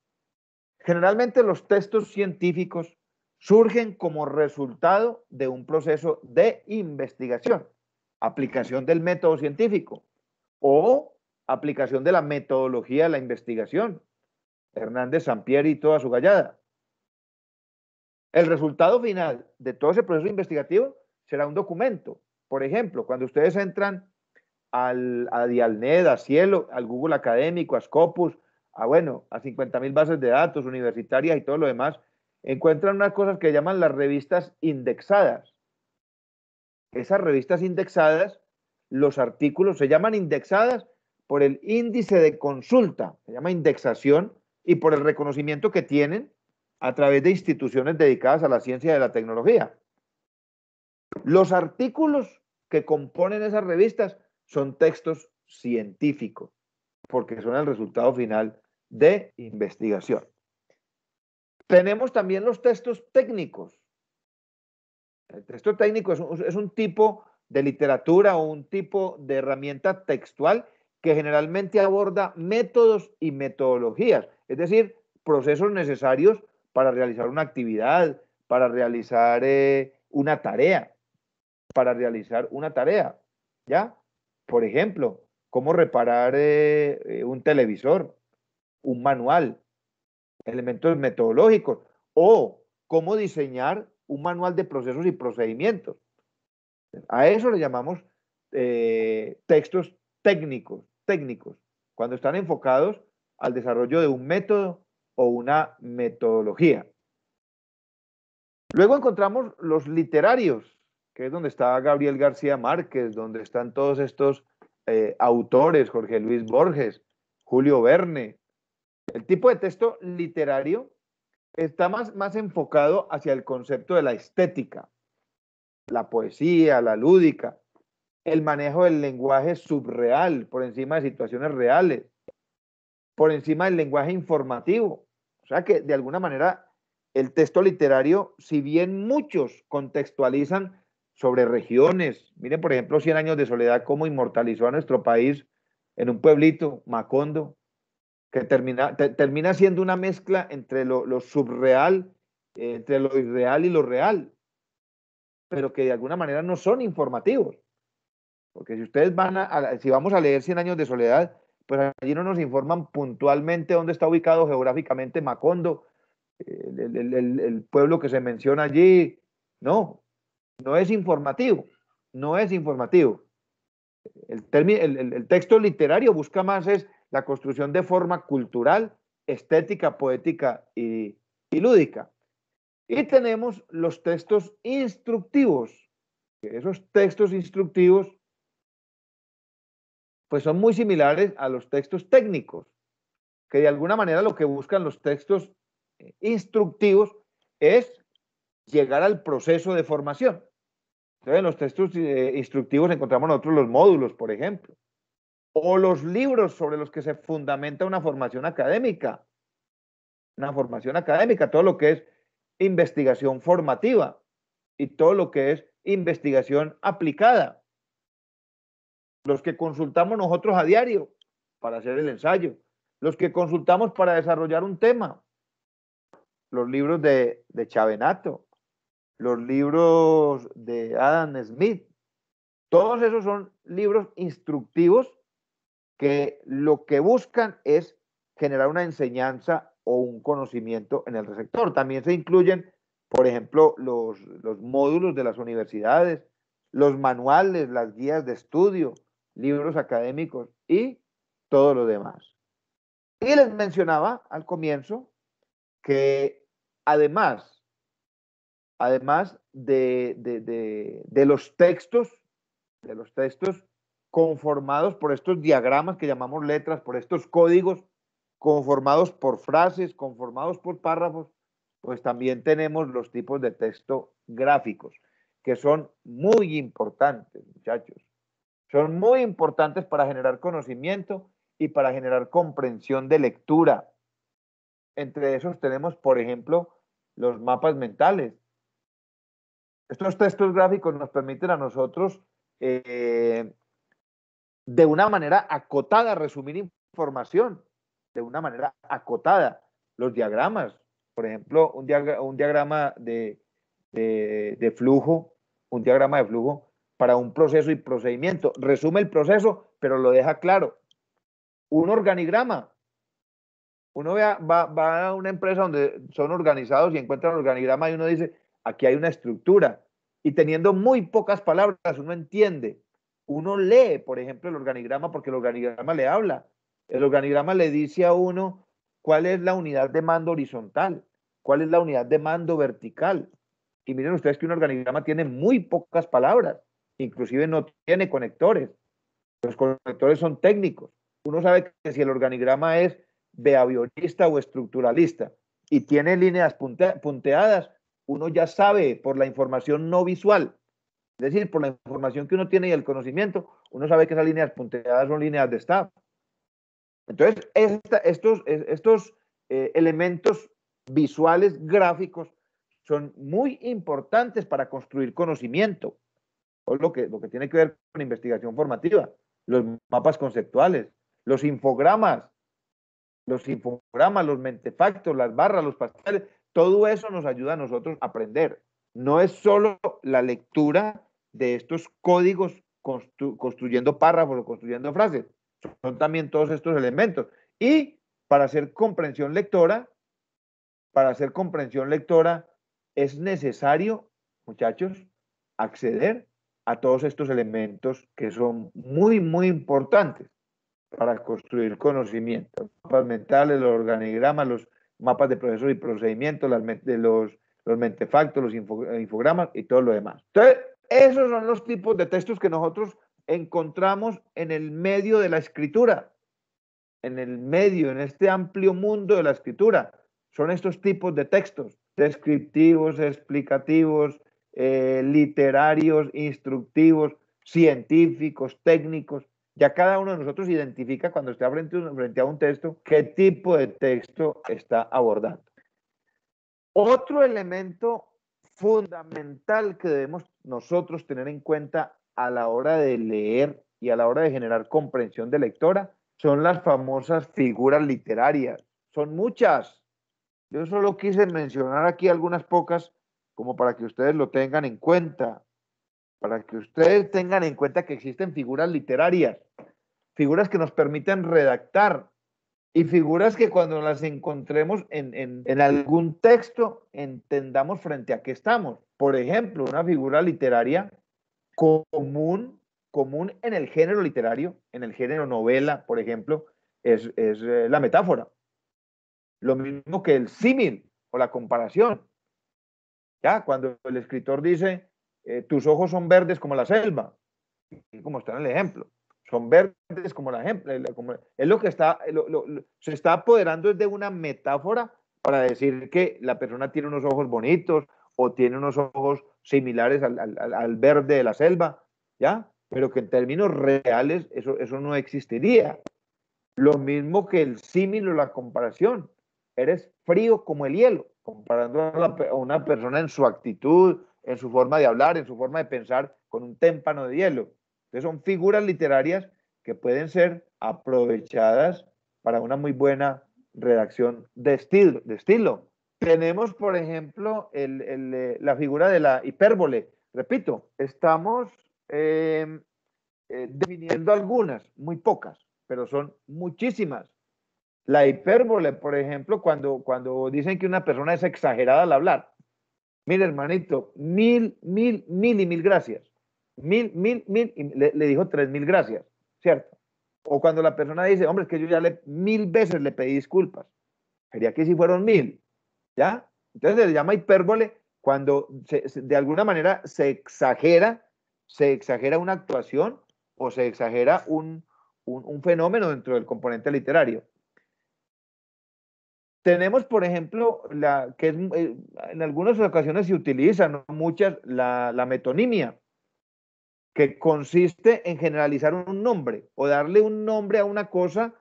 Generalmente los textos científicos surgen como resultado de un proceso de investigación, aplicación del método científico o aplicación de la metodología de la investigación. Hernández Sampieri y toda su gallada. El resultado final de todo ese proceso investigativo será un documento. Por ejemplo, cuando ustedes entran a Dialnet, a Cielo, al Google Académico, a Scopus, a 50.000 bases de datos universitarias y todo lo demás, encuentran unas cosas que llaman las revistas indexadas. Esas revistas indexadas, los artículos se llaman indexadas por el índice de consulta, se llama indexación, y por el reconocimiento que tienen a través de instituciones dedicadas a la ciencia y a la tecnología. Los artículos que componen esas revistas son textos científicos, porque son el resultado final de investigación. Tenemos también los textos técnicos. El texto técnico es un tipo de literatura o un tipo de herramienta textual que generalmente aborda métodos y metodologías, es decir, procesos necesarios para realizar una actividad, para realizar una tarea, ¿ya? Por ejemplo, cómo reparar un televisor, un manual, elementos metodológicos, o cómo diseñar un manual de procesos y procedimientos. A eso le llamamos textos técnicos, cuando están enfocados al desarrollo de un método o una metodología. Luego encontramos los literarios, que es donde está Gabriel García Márquez, donde están todos estos autores, Jorge Luis Borges, Julio Verne. El tipo de texto literario está más enfocado hacia el concepto de la estética, la poesía, la lúdica, el manejo del lenguaje subreal por encima de situaciones reales, por encima del lenguaje informativo. O sea que de alguna manera el texto literario, si bien muchos contextualizan sobre regiones, miren por ejemplo 100 años de soledad, cómo inmortalizó a nuestro país en un pueblito, Macondo, que termina siendo una mezcla entre lo subreal, entre lo irreal y lo real, pero que de alguna manera no son informativos. Porque si ustedes si vamos a leer 100 años de soledad, pues allí no nos informan puntualmente dónde está ubicado geográficamente Macondo, el pueblo que se menciona allí. No es informativo, no es informativo. El texto literario busca más es la construcción de forma cultural, estética, poética y lúdica. Y tenemos los textos instructivos. Esos textos instructivos pues son muy similares a los textos técnicos, que de alguna manera lo que buscan los textos instructivos es llegar al proceso de formación. Entonces, en los textos instructivos encontramos nosotros los módulos, por ejemplo, o los libros sobre los que se fundamenta una formación académica. Todo lo que es investigación formativa y todo lo que es investigación aplicada. Los que consultamos nosotros a diario para hacer el ensayo, los que consultamos para desarrollar un tema, los libros de Chavenato, los libros de Adam Smith, todos esos son libros instructivos que lo que buscan es generar una enseñanza o un conocimiento en el receptor. También se incluyen, por ejemplo, los módulos de las universidades, los manuales, las guías de estudio, libros académicos y todo lo demás. Y les mencionaba al comienzo que además de los textos conformados por estos diagramas que llamamos letras, por estos códigos conformados por frases, conformados por párrafos, pues también tenemos los tipos de texto gráficos, que son muy importantes, muchachos. Son muy importantes para generar conocimiento y para generar comprensión de lectura. Entre esos tenemos, por ejemplo, los mapas mentales. Estos textos gráficos nos permiten a nosotros de una manera acotada resumir información, de una manera acotada. Los diagramas, por ejemplo, un diagrama de flujo, un diagrama de flujo para un proceso y procedimiento. Resume el proceso, pero lo deja claro. Un organigrama. Uno va a una empresa donde son organizados y encuentra un organigrama y uno dice, aquí hay una estructura. Y teniendo muy pocas palabras, uno entiende. Uno lee, por ejemplo, el organigrama porque el organigrama le habla. El organigrama le dice a uno cuál es la unidad de mando horizontal, cuál es la unidad de mando vertical. Y miren ustedes que un organigrama tiene muy pocas palabras, inclusive no tiene conectores. Los conectores son técnicos. Uno sabe que si el organigrama es behaviorista o estructuralista y tiene líneas punteadas, uno ya sabe por la información no visual, es decir, por la información que uno tiene y el conocimiento, uno sabe que esas líneas punteadas son líneas de staff. Entonces, estos elementos visuales gráficos son muy importantes para construir conocimiento, o lo que tiene que ver con investigación formativa, los mapas conceptuales, los infogramas, los mentefactos, las barras, los pasteles, todo eso nos ayuda a nosotros a aprender. No es solo la lectura de estos códigos construyendo párrafos o construyendo frases, son también todos estos elementos. Y para hacer comprensión lectora es necesario, muchachos, acceder a todos estos elementos que son muy, muy importantes para construir conocimiento. Los mapas mentales, los organigramas, los mapas de procesos y procedimientos, los mentefactos, los infogramas y todo lo demás. Entonces, esos son los tipos de textos que nosotros encontramos en el medio de la escritura, en este amplio mundo de la escritura. Son estos tipos de textos, descriptivos, explicativos, literarios, instructivos, científicos, técnicos. Ya cada uno de nosotros identifica cuando está frente a un texto qué tipo de texto está abordando. Otro elemento fundamental que debemos nosotros tener en cuenta a la hora de leer y a la hora de generar comprensión de lectora son las famosas figuras literarias. Son muchas. Yo solo quise mencionar aquí algunas pocas como para que ustedes lo tengan en cuenta. Para que ustedes tengan en cuenta que existen figuras literarias, figuras que nos permiten redactar y figuras que cuando las encontremos en algún texto entendamos frente a qué estamos. Por ejemplo, una figura literaria común en el género literario, en el género novela, por ejemplo, es la metáfora. Lo mismo que el símil o la comparación. Ya, cuando el escritor dice, tus ojos son verdes como la selva, como está en el ejemplo, son verdes como la ejemplo, es lo que está, se está apoderando de una metáfora para decir que la persona tiene unos ojos bonitos o tiene unos ojos similares al verde de la selva, ¿ya? Pero que en términos reales eso no existiría. Lo mismo que el símil o la comparación, eres frío como el hielo. comparando a una persona en su actitud, en su forma de hablar, en su forma de pensar, con un témpano de hielo. Entonces son figuras literarias que pueden ser aprovechadas para una muy buena redacción de estilo. Tenemos, por ejemplo, la figura de la hipérbole. Repito, estamos definiendo algunas, muy pocas, pero son muchísimas. La hipérbole, por ejemplo, cuando dicen que una persona es exagerada al hablar. Mire, hermanito, mil y mil gracias. Mil, y le dijo 3.000 gracias, ¿cierto? O cuando la persona dice, hombre, es que yo ya 1.000 veces le pedí disculpas. Sería que si fueron 1.000, ¿ya? Entonces se le llama hipérbole cuando de alguna manera se exagera una actuación o se exagera un fenómeno dentro del componente literario. Tenemos, por ejemplo, que en algunas ocasiones se utiliza, no muchas, la metonimia, que consiste en generalizar un nombre o darle un nombre a una cosa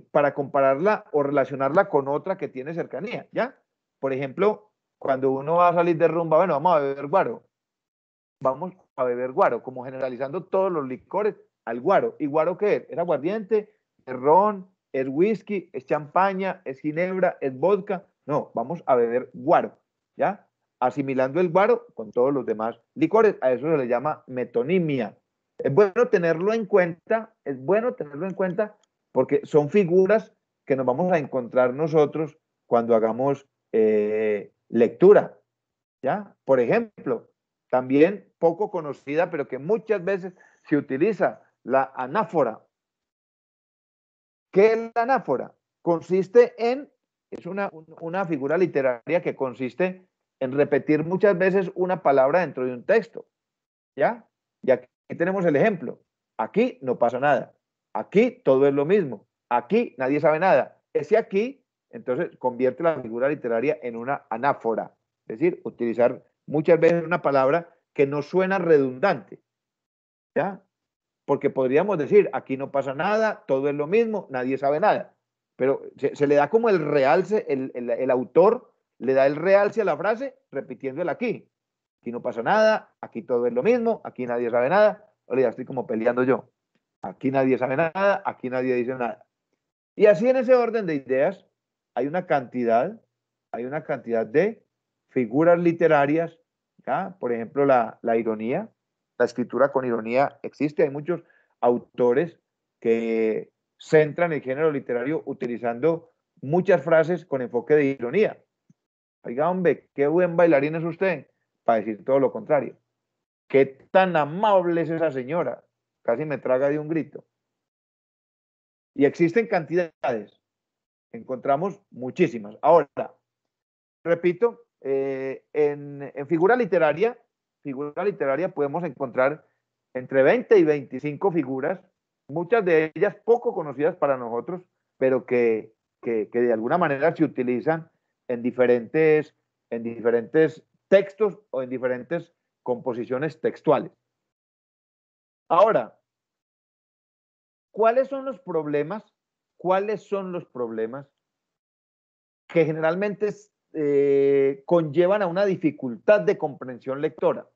para compararla o relacionarla con otra que tiene cercanía, ¿ya? Por ejemplo, cuando uno va a salir de rumba, bueno, vamos a beber guaro. Vamos a beber guaro, como generalizando todos los licores al guaro. ¿Y guaro qué es? ¿Es aguardiente? ¿Es ron? ¿Es whisky? ¿Es champaña? ¿Es ginebra? ¿Es vodka? No, vamos a beber guaro, ¿ya? Asimilando el guaro con todos los demás licores. A eso se le llama metonimia. Es bueno tenerlo en cuenta, porque son figuras que nos vamos a encontrar nosotros cuando hagamos lectura, ¿ya? Por ejemplo, también poco conocida, pero que muchas veces se utiliza, la anáfora. ¿Qué es la anáfora? Es una figura literaria que consiste en repetir muchas veces una palabra dentro de un texto, ¿ya? Y aquí tenemos el ejemplo. Aquí no pasa nada. Aquí todo es lo mismo. Aquí nadie sabe nada. Ese aquí, entonces, convierte la figura literaria en una anáfora. Es decir, utilizar muchas veces una palabra que no suena redundante, ¿ya? Porque podríamos decir, aquí no pasa nada, todo es lo mismo, nadie sabe nada. Pero se le da como el realce, el autor le da el realce a la frase repitiendo el aquí. Aquí no pasa nada, aquí todo es lo mismo, aquí nadie sabe nada. Oye, ya estoy como peleando yo. Aquí nadie sabe nada, aquí nadie dice nada. Y así en ese orden de ideas hay una cantidad de figuras literarias, ¿ya? Por ejemplo, la ironía, la escritura con ironía existe. Hay muchos autores que centran el género literario utilizando muchas frases con enfoque de ironía. Oiga, hombre, qué buen bailarín es usted, para decir todo lo contrario. Qué tan amable es esa señora, casi me traga de un grito. Y existen cantidades, encontramos muchísimas. Ahora, repito, en figura literaria podemos encontrar entre 20 y 25 figuras, muchas de ellas poco conocidas para nosotros, pero que de alguna manera se utilizan en diferentes textos o en diferentes composiciones textuales. Ahora, ¿cuáles son los problemas? ¿Cuáles son los problemas que generalmente conllevan a una dificultad de comprensión lectora?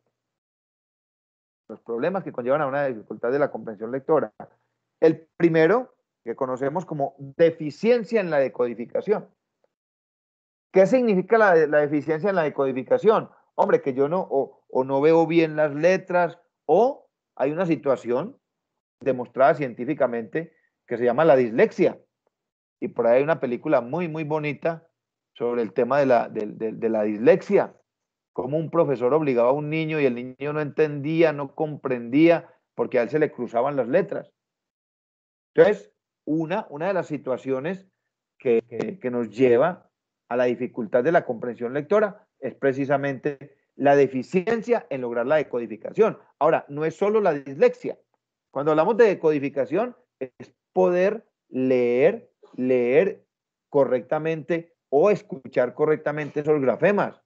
Los problemas que conllevan a una dificultad de la comprensión lectora. El primero, que conocemos como deficiencia en la decodificación. ¿Qué significa la deficiencia en la decodificación? Hombre, que yo no veo bien las letras, o hay una situación demostrada científicamente que se llama la dislexia. Y por ahí hay una película muy, muy bonita sobre el tema de la dislexia. Cómo un profesor obligaba a un niño y el niño no entendía, no comprendía, porque a él se le cruzaban las letras. Entonces, una de las situaciones que nos lleva a la dificultad de la comprensión lectora es precisamente la deficiencia en lograr la decodificación. Ahora, no es solo la dislexia. Cuando hablamos de decodificación, es poder leer correctamente o escuchar correctamente esos grafemas.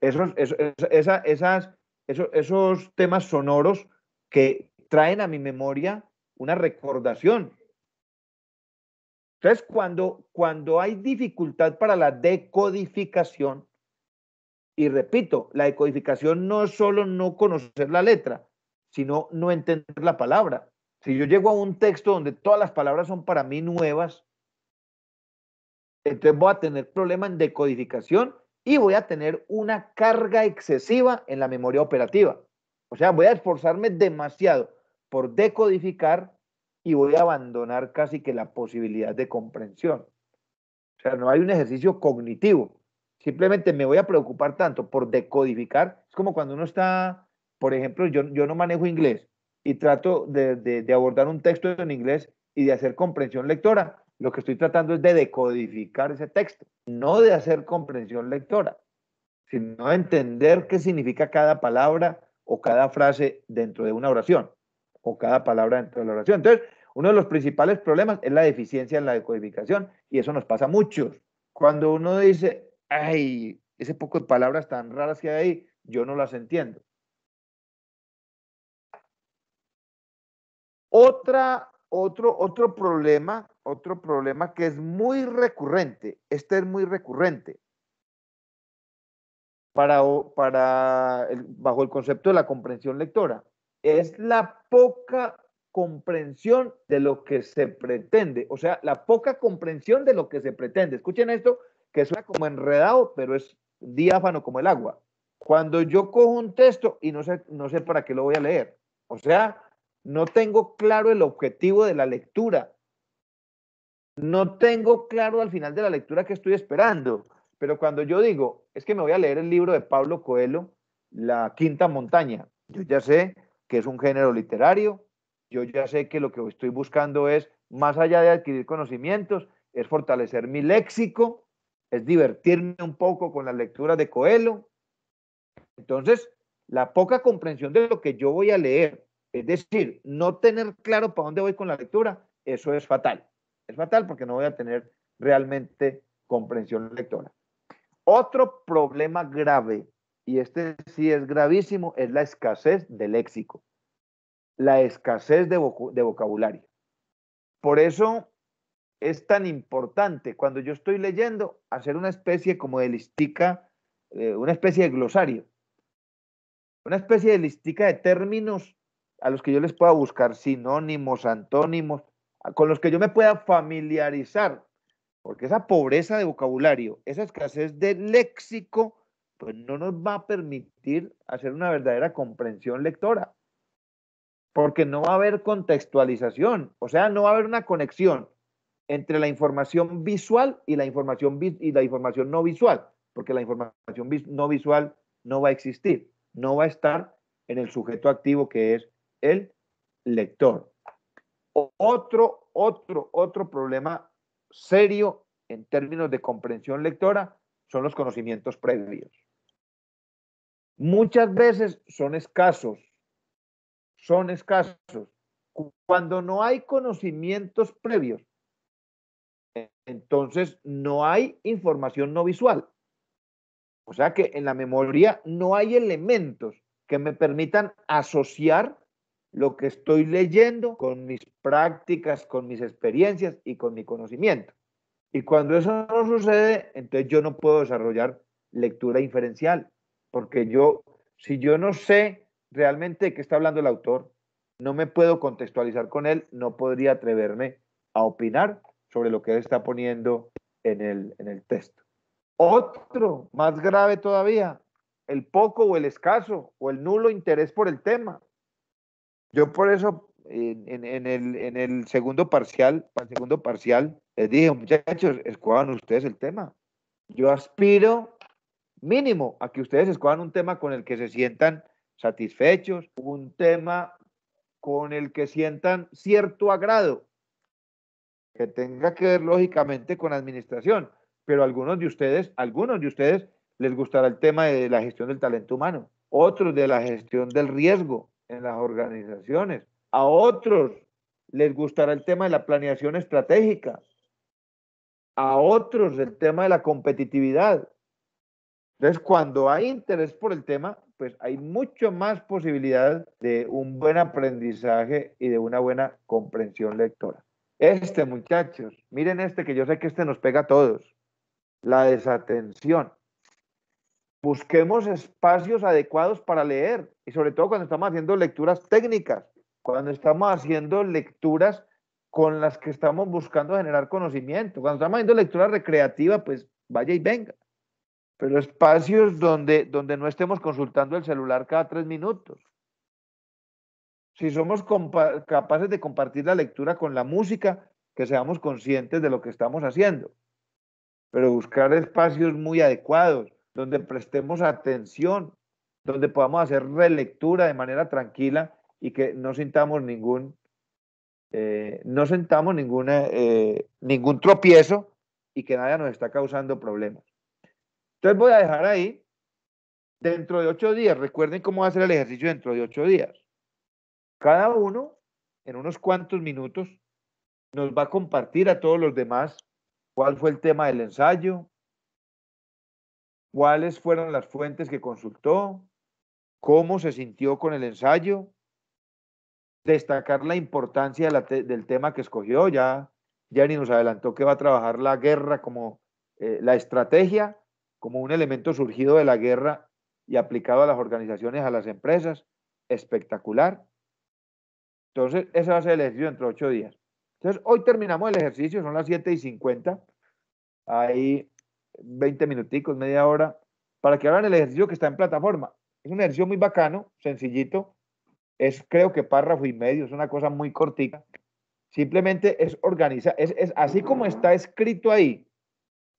Esos temas sonoros que traen a mi memoria una recordación. Entonces, cuando hay dificultad para la decodificación, y repito, la decodificación no es solo no conocer la letra, sino no entender la palabra. Si yo llego a un texto donde todas las palabras son para mí nuevas, entonces voy a tener problema en decodificación y voy a tener una carga excesiva en la memoria operativa. O sea, voy a esforzarme demasiado por decodificar y voy a abandonar casi que la posibilidad de comprensión. O sea, no hay un ejercicio cognitivo. Simplemente me voy a preocupar tanto por decodificar. Es como cuando uno está, por ejemplo, yo no manejo inglés y trato de abordar un texto en inglés y de hacer comprensión lectora. Lo que estoy tratando es de decodificar ese texto, no de hacer comprensión lectora, sino de entender qué significa cada palabra o cada frase dentro de una oración, o cada palabra dentro de la oración. Entonces, uno de los principales problemas es la deficiencia en la decodificación, y eso nos pasa a muchos. Cuando uno dice, ay, ese poco de palabras tan raras que hay ahí, yo no las entiendo. Otro problema que es muy recurrente, este es muy recurrente, bajo el concepto de la comprensión lectora, es la poca comprensión de lo que se pretende, o sea, la poca comprensión de lo que se pretende. Escuchen esto, que suena como enredado, pero es diáfano como el agua. Cuando yo cojo un texto y no sé para qué lo voy a leer, o sea, no tengo claro el objetivo de la lectura, no tengo claro al final de la lectura qué estoy esperando. Pero cuando yo digo, es que me voy a leer el libro de Pablo Coelho, La Quinta Montaña, yo ya sé que es un género literario, yo ya sé que lo que estoy buscando es, más allá de adquirir conocimientos, es fortalecer mi léxico, es divertirme un poco con las lecturas de Coelho. Entonces, la poca comprensión de lo que yo voy a leer, es decir, no tener claro para dónde voy con la lectura, eso es fatal. Es fatal porque no voy a tener realmente comprensión lectora. Otro problema grave, y este sí es gravísimo, es la escasez de léxico, la escasez de vocabulario. Por eso es tan importante cuando yo estoy leyendo hacer una especie como de listica, una especie de glosario, una especie de listica de términos a los que yo les pueda buscar sinónimos, antónimos, con los que yo me pueda familiarizar, porque esa pobreza de vocabulario, esa escasez de léxico, pues no nos va a permitir hacer una verdadera comprensión lectora, porque no va a haber contextualización, o sea, no va a haber una conexión entre la información visual y la información no visual, porque la información no visual no va a existir, no va a estar en el sujeto activo que es el lector. Otro problema serio en términos de comprensión lectora son los conocimientos previos. Muchas veces son escasos. Cuando no hay conocimientos previos, entonces no hay información no visual. O sea que en la memoria no hay elementos que me permitan asociar lo que estoy leyendo con mis prácticas, con mis experiencias y con mi conocimiento. Y cuando eso no sucede, entonces yo no puedo desarrollar lectura inferencial, porque si yo no sé realmente de qué está hablando el autor, no me puedo contextualizar con él, no podría atreverme a opinar sobre lo que él está poniendo en el texto. Otro, más grave todavía, el poco o el escaso o el nulo interés por el tema. Yo por eso en el segundo parcial, les dije, muchachos, escojan ustedes el tema. Yo aspiro mínimo a que ustedes escojan un tema con el que se sientan satisfechos, un tema con el que sientan cierto agrado, que tenga que ver lógicamente con administración, pero a algunos de ustedes les gustará el tema de la gestión del talento humano, otros de la gestión del riesgo en las organizaciones, a otros les gustará el tema de la planeación estratégica, a otros el tema de la competitividad. Entonces, cuando hay interés por el tema, pues hay mucho más posibilidad de un buen aprendizaje y de una buena comprensión lectora. Muchachos, miren que yo sé que nos pega a todos. La desatención. Busquemos espacios adecuados para leer y sobre todo cuando estamos haciendo lecturas técnicas, cuando estamos haciendo lecturas con las que estamos buscando generar conocimiento, cuando estamos haciendo lectura recreativa, pues vaya y venga, pero espacios donde no estemos consultando el celular cada 3 minutos. Si somos capaces de compartir la lectura con la música, que seamos conscientes de lo que estamos haciendo, pero buscar espacios muy adecuados, donde prestemos atención, donde podamos hacer relectura de manera tranquila y que no sintamos ningún tropiezo y que nada nos está causando problemas. Entonces voy a dejar ahí, dentro de 8 días, recuerden cómo va a ser el ejercicio dentro de 8 días. Cada uno, en unos cuantos minutos, nos va a compartir a todos los demás cuál fue el tema del ensayo, cuáles fueron las fuentes que consultó, cómo se sintió con el ensayo, destacar la importancia del tema que escogió. Ya Jenny nos adelantó que va a trabajar la guerra como la estrategia, como un elemento surgido de la guerra y aplicado a las organizaciones, a las empresas. Espectacular. Entonces, ese va a ser el ejercicio dentro de 8 días. Entonces, hoy terminamos el ejercicio, son las 7:50. Hay 20 minuticos, media hora, para que hagan el ejercicio que está en plataforma. Es un ejercicio muy bacano, sencillito. Es, creo que párrafo y medio, es una cosa muy cortica. Simplemente es organizar, es así como está escrito ahí.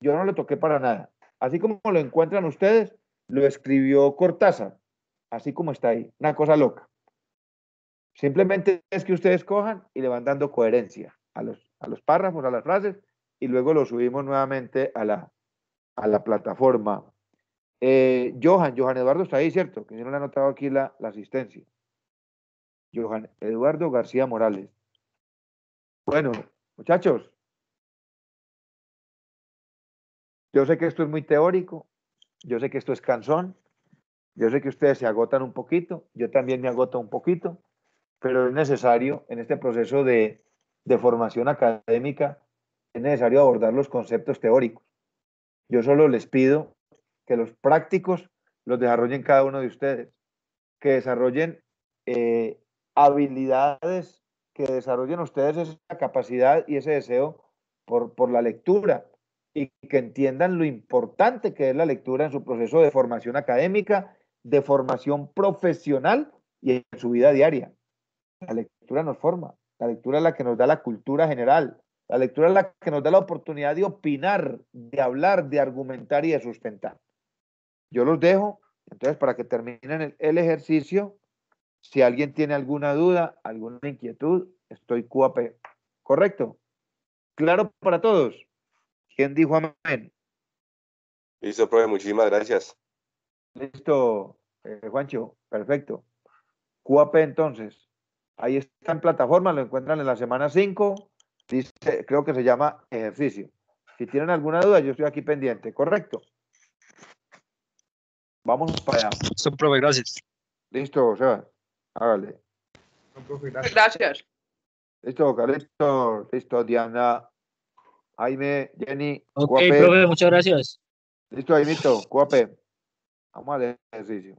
Yo no lo toqué para nada. Así como lo encuentran ustedes, lo escribió Cortázar. Así como está ahí. Una cosa loca. Simplemente es que ustedes cojan y le van dando coherencia a los párrafos, a las frases, y luego lo subimos nuevamente a la plataforma. Johan Eduardo está ahí, ¿cierto? Que yo no le he anotado aquí la asistencia. Johan Eduardo García Morales. Bueno, muchachos, yo sé que esto es muy teórico, yo sé que esto es cansón, yo sé que ustedes se agotan un poquito, yo también me agoto un poquito, pero es necesario en este proceso de formación académica, es necesario abordar los conceptos teóricos. Yo solo les pido que los prácticos los desarrollen cada uno de ustedes, que desarrollen habilidades, que desarrollen ustedes esa capacidad y ese deseo por la lectura y que entiendan lo importante que es la lectura en su proceso de formación académica, de formación profesional y en su vida diaria. La lectura nos forma, la lectura es la que nos da la cultura general, la lectura es la que nos da la oportunidad de opinar, de hablar, de argumentar y de sustentar. Yo los dejo, entonces, para que terminen el ejercicio. Si alguien tiene alguna duda, alguna inquietud, estoy QAP. ¿Correcto? ¿Claro para todos? ¿Quién dijo amén? Listo, profe, muchísimas gracias. Listo, Juancho, perfecto. QAP entonces. Ahí está en plataforma, lo encuentran en la semana 5. Dice, creo que se llama ejercicio. Si tienen alguna duda, yo estoy aquí pendiente, ¿correcto? Vamos para allá. Listo, profe, gracias. Listo, Seba. Hágale. Gracias. Listo, Carlito. Listo, Diana. Jaime, Jenny. Ok, QAP. profe, muchas gracias. Listo, Jaimito. QAP. Vamos al ejercicio.